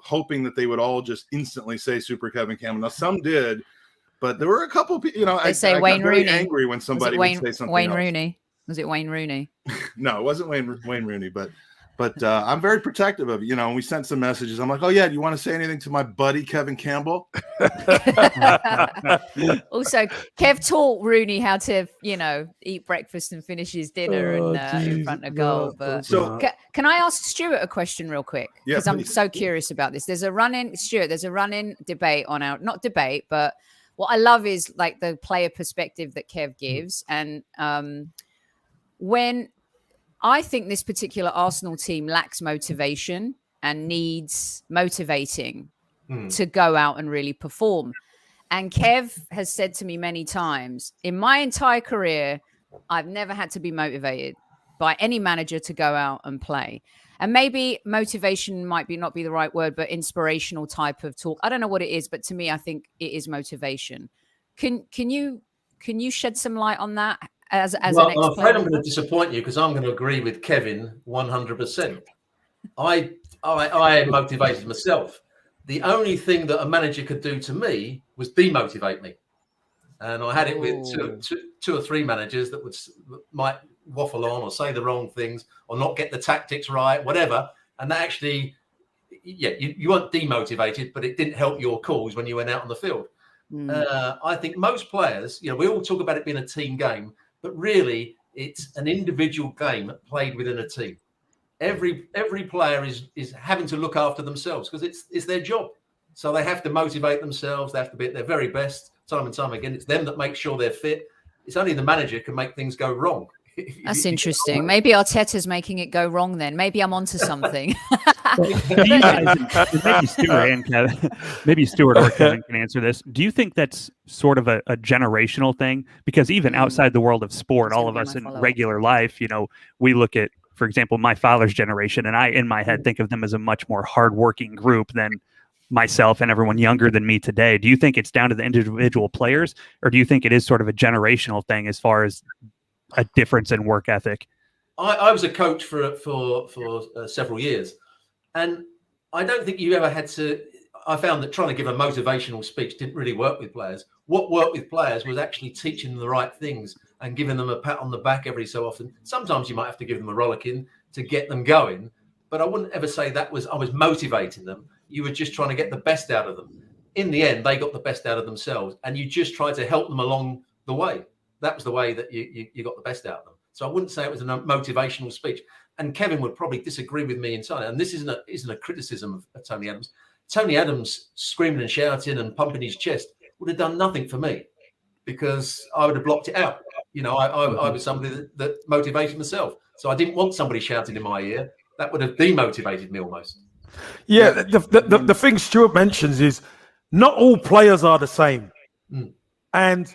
hoping that they would all just instantly say Super Kevin Campbell. Now some did. But there were a couple people, they say Wayne Rooney. Angry when somebody would say something Wayne else. Rooney. Was it Wayne Rooney? No, it wasn't Wayne Rooney, but I'm very protective of and we sent some messages. I'm like, oh yeah, do you want to say anything to my buddy Kevin Campbell? Also, Kev taught Rooney how to, eat breakfast and finish his dinner in front of goal. But can I ask Stuart a question real quick? Because I'm so curious about this. There's a run-in debate on not debate, but what I love is like the player perspective that Kev gives. And when I think this particular Arsenal team lacks motivation and needs motivating to go out and really perform. And Kev has said to me many times, in my entire career, I've never had to be motivated by any manager to go out and play. And maybe motivation might not be the right word, but inspirational type of talk. I don't know what it is, but to me, I think it is motivation. Can you shed some light on that as an ex-player? I'm afraid I'm going to disappoint you because I'm going to agree with Kevin 100%. I motivated myself. The only thing that a manager could do to me was demotivate me. And I had it with two or three managers that might waffle on or say the wrong things or not get the tactics right, whatever. And that actually, you weren't demotivated, but it didn't help your cause when you went out on the field. I think most players, we all talk about it being a team game, but really it's an individual game played within a team. Every player is having to look after themselves because it's their job. So they have to motivate themselves. They have to be at their very best time and time again. It's them that make sure they're fit. It's only the manager can make things go wrong. That's interesting. Maybe Arteta's making it go wrong then. Maybe I'm onto something. Maybe Stuart or Kevin can answer this. Do you think that's sort of a generational thing? Because even outside the world of sport, all of us in regular life, we look at, for example, my father's generation, and I, in my head, think of them as a much more hardworking group than myself and everyone younger than me today. Do you think it's down to the individual players, or do you think it is sort of a generational thing as far as a difference in work ethic? I was a coach for several years, and I don't think you ever had to. I found that trying to give a motivational speech didn't really work with players. What worked with players was actually teaching them the right things and giving them a pat on the back every so often. Sometimes you might have to give them a rollicking to get them going, but I wouldn't ever say I was motivating them. You were just trying to get the best out of them. In the end, they got the best out of themselves, and you just tried to help them along the way. That was the way that you got the best out of them. So I wouldn't say it was a motivational speech. And Kevin would probably disagree with me entirely. And this isn't a criticism of Tony Adams. Tony Adams screaming and shouting and pumping his chest would have done nothing for me because I would have blocked it out. I was somebody that motivated myself. So I didn't want somebody shouting in my ear. That would have demotivated me almost. Yeah, the thing Stuart mentions is not all players are the same. And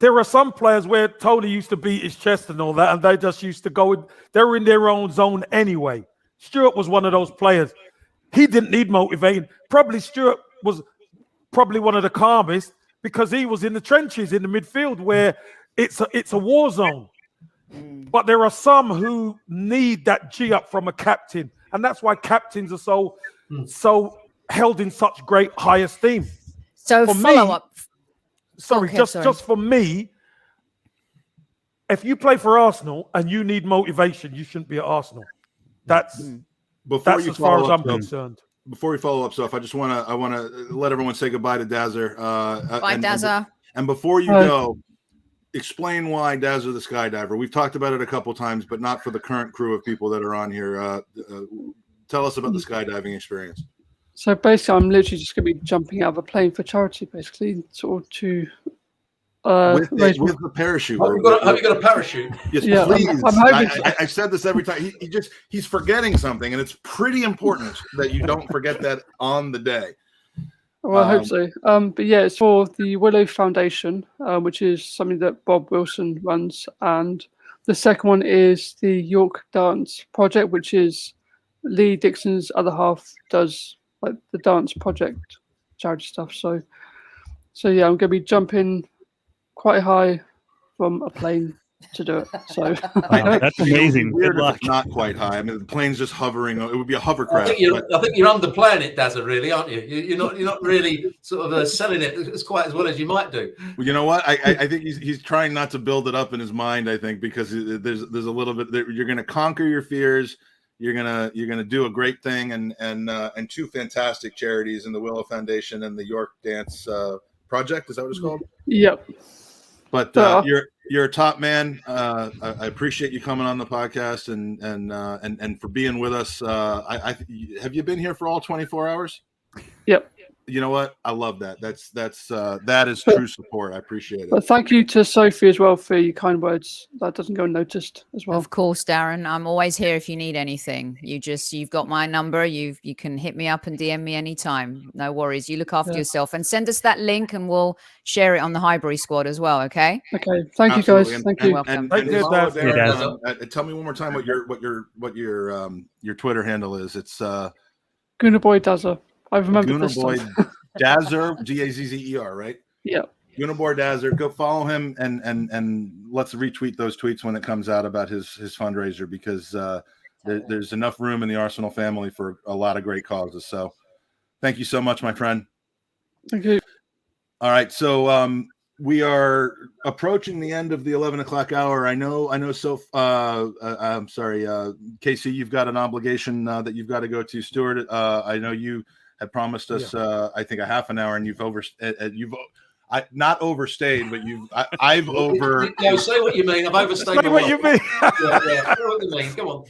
there are some players where Tony used to beat his chest and all that, and they just used to go, they were in their own zone anyway. Stuart was one of those players. He didn't need motivating. Probably Stuart was probably one of the calmest because he was in the trenches in the midfield where it's a war zone. But there are some who need that G up from a captain, and that's why captains are so held in such great high esteem. So for follow up. Sorry, just for me, if you play for Arsenal and you need motivation, you shouldn't be at Arsenal. That's as far as I'm concerned. Before we follow up, Soph, I want to let everyone say goodbye to Dazzer. Bye, Dazzer. And before you go, explain why Dazzer the Skydiver. We've talked about it a couple times, but not for the current crew of people that are on here. Tell us about the skydiving experience. So basically, I'm literally just going to be jumping out of a plane for charity, basically, sort of to with the parachute. Have you got a parachute? Yes, Yeah, please. I'm hoping I said this every time. He's forgetting something, and it's pretty important that you don't forget that on the day. Well, I hope so. But yeah, it's for the Willow Foundation, which is something that Bob Wilson runs, and the second one is the York Dance Project, which is Lee Dixon's other half does like the dance project charity stuff. So yeah, I'm going to be jumping quite high from a plane to do it. So That's amazing. Weird Good if luck. it's not quite high. I mean, the plane's just hovering. It would be a hovercraft. I think you're underplaying it, Dazza, really, aren't you? You're not really sort of selling it as quite as well as you might do. Well, you know what? I think he's trying not to build it up in his mind. I think because there's a little bit that you're going to conquer your fears. You're gonna do a great thing, and two fantastic charities in the Willow Foundation and the York Dance Project. Is that what it's called? yep. But you're a top man. I appreciate you coming on the podcast and for being with us. Have you been here for all 24 hours? Yep. You know what? I love that. That is true support. I appreciate it. But thank you to Sophie as well for your kind words. That doesn't go unnoticed as well. Of course, Darren. I'm always here if you need anything. You've got my number. You can hit me up and DM me anytime. No worries. You look after yourself and send us that link and we'll share it on the Highbury Squad as well. Okay. Okay. Thank you Absolutely. guys. Thank you. Welcome. And follow Darren, Yeah, tell me one more time what your Twitter handle is. It's Gooner Boy Dazza. I remember Gooner this Boy time. Dazzer, Dazzer, right? Yeah. Gooner Boy Dazzer. Go follow him and let's retweet those tweets when it comes out about his fundraiser because there's enough room in the Arsenal family for a lot of great causes. So thank you so much, my friend. Thank you. All right, so we are approaching the end of the 11 o'clock hour. I know. So I'm sorry, Casey, you've got an obligation that you've got to go to. Stuart, I know you had promised us, I think, a half an hour, and you've not overstayed, but I've over. No, say what you mean. I've overstayed. Say what you mean. Yeah, say what you mean. Come on.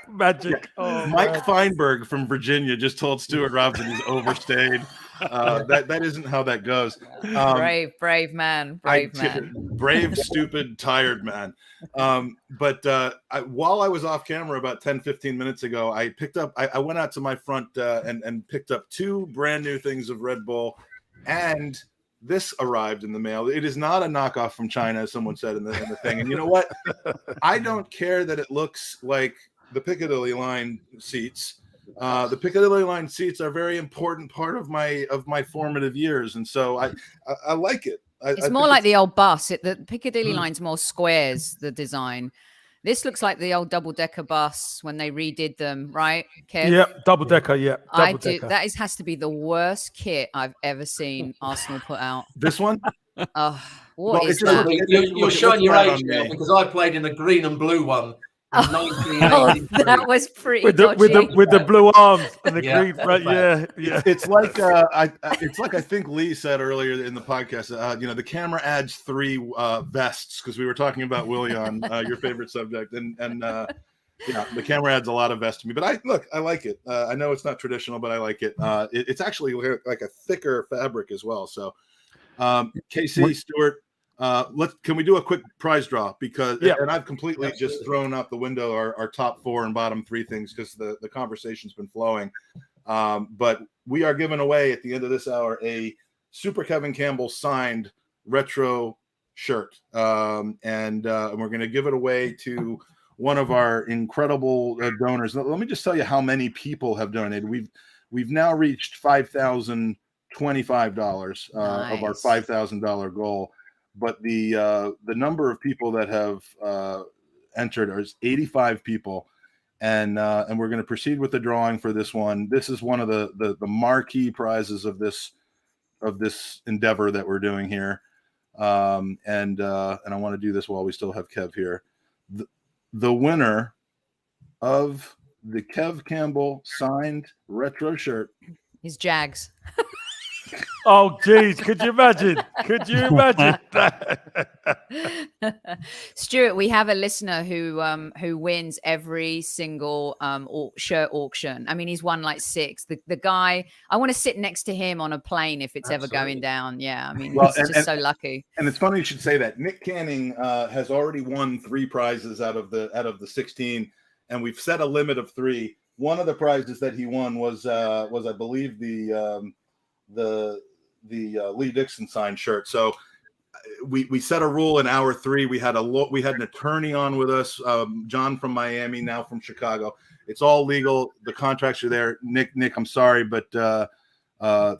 Magic. Oh, Mike man. Feinberg from Virginia just told Stuart Robson he's overstayed. That isn't how that goes. Brave man. Brave, stupid, tired man. But while I was off camera about 10-15 minutes ago, I went out to my front and picked up two brand new things of Red Bull, and this arrived in the mail. It is not a knockoff from China, as someone said in the thing. And you know what? I don't care that it looks like the Piccadilly line seats. The Piccadilly line seats are a very important part of my formative years, and so I like it. It's more like the old bus. The Piccadilly line's more squares, the design. This looks like the old double-decker bus when they redid them, right, Kev? Yep, double-decker, yeah. That has to be the worst kit I've ever seen Arsenal put out. This one? What is that? You're showing your age now because I played in a green and blue one. That was pretty with the blue arms and the green front. Yeah. It's like I think Lee said earlier in the podcast. The camera adds 3 vests because we were talking about Willian, your favorite subject, and the camera adds a lot of vests to me. But I like it. I know it's not traditional, but I like it. It's actually like a thicker fabric as well. So, KC, Stuart. Can we do a quick prize draw because and I've completely just thrown out the window our top 4 and bottom 3 things because the conversation's been flowing. But we are giving away at the end of this hour a Super Kevin Campbell signed retro shirt, and we're going to give it away to one of our incredible donors. Let me just tell you how many people have donated. We've now reached $5,025 of our $5,000 goal. But the number of people that have entered is 85 people, and we're going to proceed with the drawing for this one. This is one of the marquee prizes of this endeavor that we're doing here, and I want to do this while we still have Kev here. The winner of the Kev Campbell signed retro shirt is Jags. Oh, geez. Could you imagine? Could you imagine? Stuart, we have a listener who wins every single shirt auction. I mean, he's won like 6. The guy, I want to sit next to him on a plane if it's ever going down. Yeah, I mean, he's just so lucky. And it's funny you should say that. Nick Canning has already won 3 prizes out of the 16, and we've set a limit of 3. One of the prizes that he won was I believe the Lee Dixon signed shirt. So we set a rule in hour 3. We had an attorney on with us, John from Miami, now from Chicago. It's all legal. The contracts are there. Nick, I'm sorry, but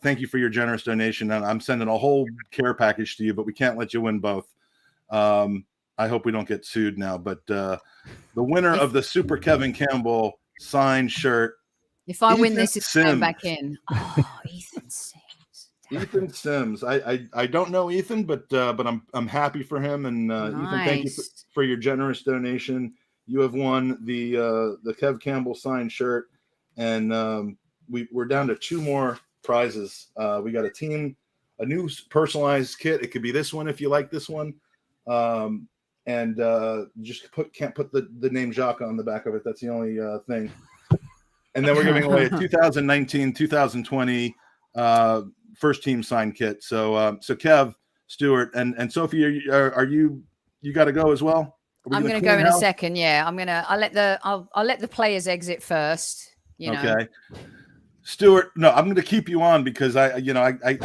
thank you for your generous donation. And I'm sending a whole care package to you, but we can't let you win both. I hope we don't get sued now. But the winner of the Super Kevin Campbell signed shirt. If I win this, it's going back in. Oh, Ethan Sims. Ethan Sims. I don't know Ethan, but I'm happy for him. And nice. Ethan, thank you for your generous donation. You have won the Kev Campbell signed shirt, and we're down to 2 more prizes. We got a new personalized kit. It could be this one if you like this one, and just can't put the name Jacques on the back of it. That's the only thing. And then we're giving away a 2019-2020 first team signed kit. So Kev, Stuart, and Sophie, are you got to go as well? I'm going to go in a second. Yeah, I'll let the players exit first. You know. Okay. Stuart, no, I'm going to keep you on because I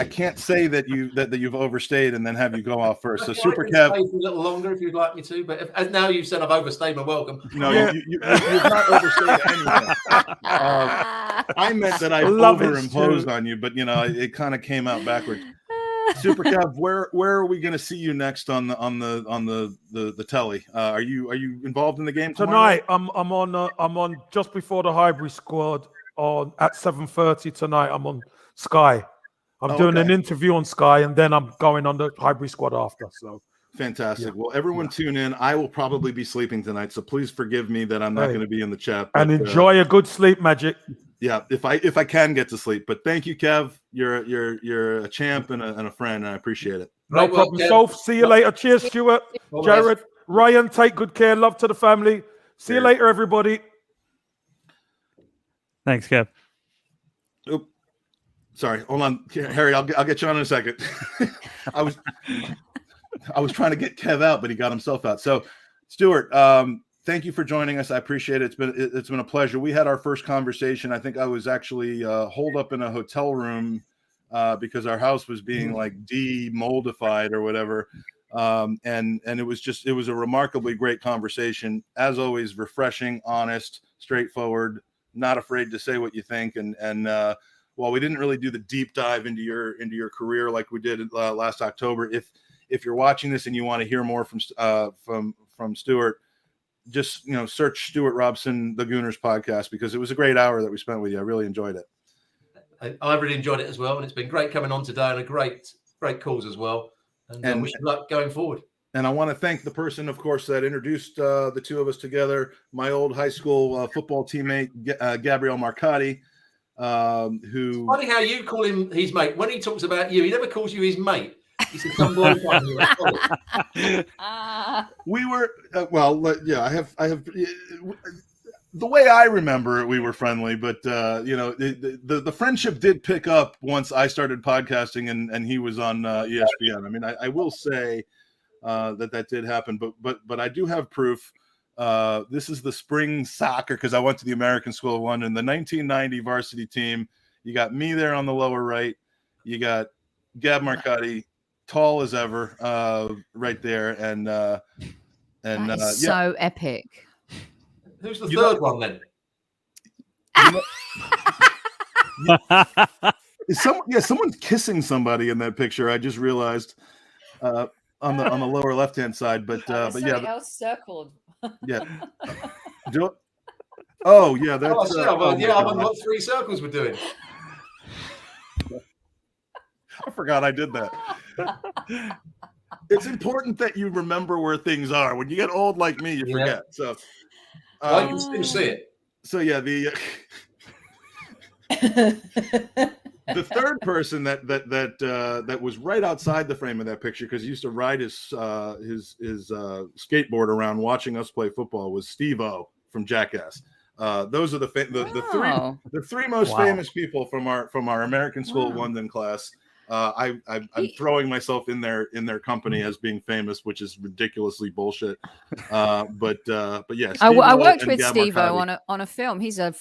can't say that you've overstayed and then have you go off first. So Super Kev, stay for a little longer if you'd like me to, but as now you've said I've overstayed my welcome. No, you've not overstayed anything. I meant that I overimposed on you, but it kind of came out backwards. Super Kev, where are we going to see you next on the telly? Are you involved in the game tonight? I'm on just before the Highbury Squad. At 7:30 tonight, I'm on Sky. I'm doing an interview on Sky, and then I'm going on the Highbury Squad after. So fantastic. Yeah. Well, everyone tune in. I will probably be sleeping tonight, so please forgive me that I'm not going to be in the chat. But, and enjoy a good sleep, Magic. Yeah, if I can get to sleep. But thank you, Kev. You're a champ and a friend, and I appreciate it. No problem. Soph, see you later. Cheers, Stuart, Jared, Ryan. Take good care. Love to the family. See you later, everybody. Thanks, Kev. Oop. Sorry, hold on, Harry. I'll get you on in a second. I was trying to get Kev out, but he got himself out. So, Stuart, thank you for joining us. I appreciate it. It's been a pleasure. We had our first conversation. I think I was actually holed up in a hotel room because our house was being like demoldified or whatever. And it was a remarkably great conversation. As always, refreshing, honest, straightforward. Not afraid to say what you think, and while we didn't really do the deep dive into your career like we did last October, if you're watching this and you want to hear more from Stuart, just search Stewart Robson, the Gooners Podcast, because it was a great hour that we spent with you. I really enjoyed it. I really enjoyed it as well, and it's been great coming on today, and a great calls as well. And wish you luck going forward. And I want to thank the person, of course, that introduced the two of us together, my old high school football teammate, Gabriel Marcotti, who... It's funny how you call him his mate. When he talks about you, he never calls you his mate. He said, come blow We were, I have... The way I remember it, we were friendly, but, the friendship did pick up once I started podcasting and he was on ESPN. I mean, I will say... that did happen, but I do have proof. This is the spring soccer because I went to the American School of London, the 1990 varsity team. You got me there on the lower right. You got Gab Marcotti, tall as ever, right there, and so epic. Who's the third one then? Someone's kissing somebody in that picture. I just realized. On the lower left hand side, but else circled. Yeah. Oh yeah, that's. I've got 3 circles we're doing. I forgot I did that. It's important that you remember where things are. When you get old like me, you forget. So I can still see it. So yeah, The third person that was right outside the frame of that picture, because he used to ride his skateboard around watching us play football, was Steve-O from Jackass. Those are the three most famous people from our American School of London class. I'm throwing myself in their company as being famous, which is ridiculously bullshit. But yeah, I worked with Steve-O on a film. He's a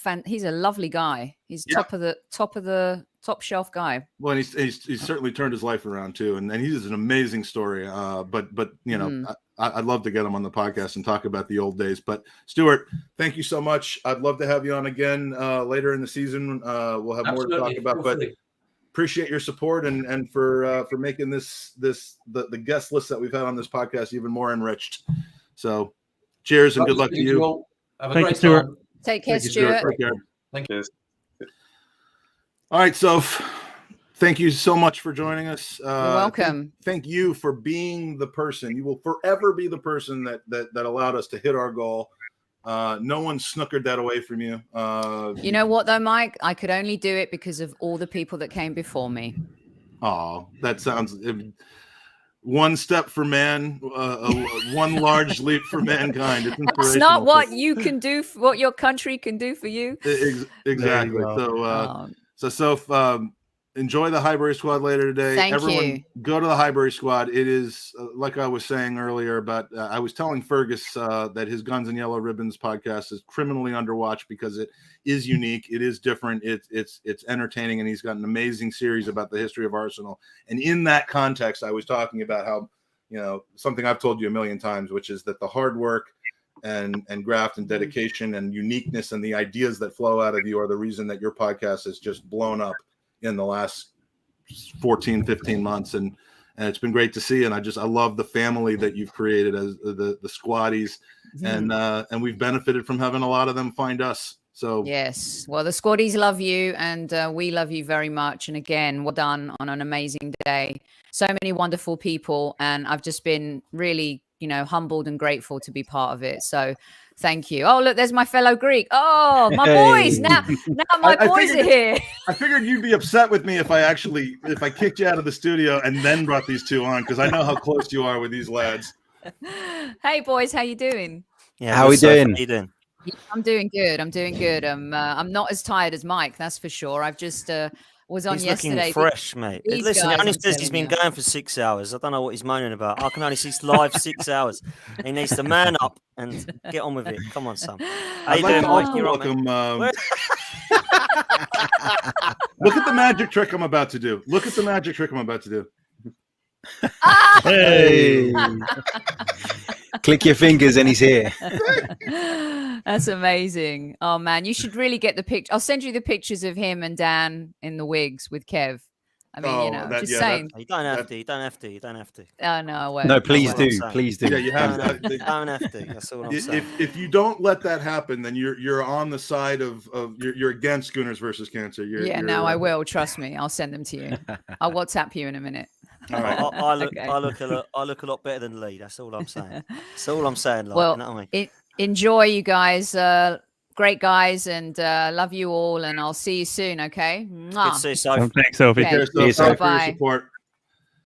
lovely guy. He's top shelf guy. Well, and he's certainly turned his life around too, and he has an amazing story. But you know, I'd love to get him on the podcast and talk about the old days. But Stuart, thank you so much. I'd love to have you on again later in the season. We'll have more to talk about, but appreciate your support and for making the guest list that we've had on this podcast even more enriched. So cheers and good luck to you. Have a great time. Take care, Stuart. Thank you. All right, so thank you so much for joining us. You're welcome. Thank you for being the person. You will forever be the person that allowed us to hit our goal. No one snookered that away from you. You know what though, Mike? I could only do it because of all the people that came before me. Oh, that sounds one step for man, one large leap for mankind. It's inspirational. That's not what you can do, what your country can do for you. Exactly. So Soph, enjoy the Highbury Squad later today. Everyone, go to the Highbury Squad. It is like I was saying earlier, but I was telling Fergus that his Guns and Yellow Ribbons podcast is criminally underwatched because it is unique, it is different, it's entertaining, and he's got an amazing series about the history of Arsenal. And in that context, I was talking about how, you know, something I've told you a million times, which is that the hard work and graft and dedication and uniqueness and the ideas that flow out of you are the reason that your podcast has just blown up in the last 14, 15 months. And it's been great to see. And I love the family that you've created as the Squaddies. And we've benefited from having a lot of them find us. So yes, well, the Squaddies love you and we love you very much. And again, well done on an amazing day. So many wonderful people. And I've just been really, you know, humbled and grateful to be part of it. So thank you. Oh, look, there's my fellow Greek. Oh, my boys. Now my boys are here. I figured you'd be upset with me if I kicked you out of the studio and then brought these two on, because I know how close you are with these lads. Hey, boys, how you doing? Yeah, how are we doing? I'm doing good. I'm not as tired as Mike, that's for sure. I've just was on yesterday. He's looking fresh, mate. Listen, he only says he's been going for 6 hours. I don't know what he's moaning about. I can only see live 6 hours. He needs to man up and get on with it. Come on, son. How you doing, Mike? You're welcome. Look at the magic trick I'm about to do. Hey. Click your fingers and he's here. That's amazing. Oh man, you should really get the picture. I'll send you the pictures of him and Dan in the wigs with Kev. I mean, you know, just saying. You don't have to. Oh no, I won't. No, please do. Yeah, you have to. You don't have to. That's all I'm saying. If you don't let that happen, then you're on the side of you're against Gooners versus Cancer. No, I will. Trust me. I'll send them to you. I'll WhatsApp you in a minute. All right. I look a lot better than Lee. That's all I'm saying. That's all I'm saying. Like, well, you know what I mean? Enjoy, you guys. Great guys, and love you all. And I'll see you soon. Okay. Good to see you, Sophie. Thanks, Sophie. Okay. Cheers, Sophie. Bye. For your support.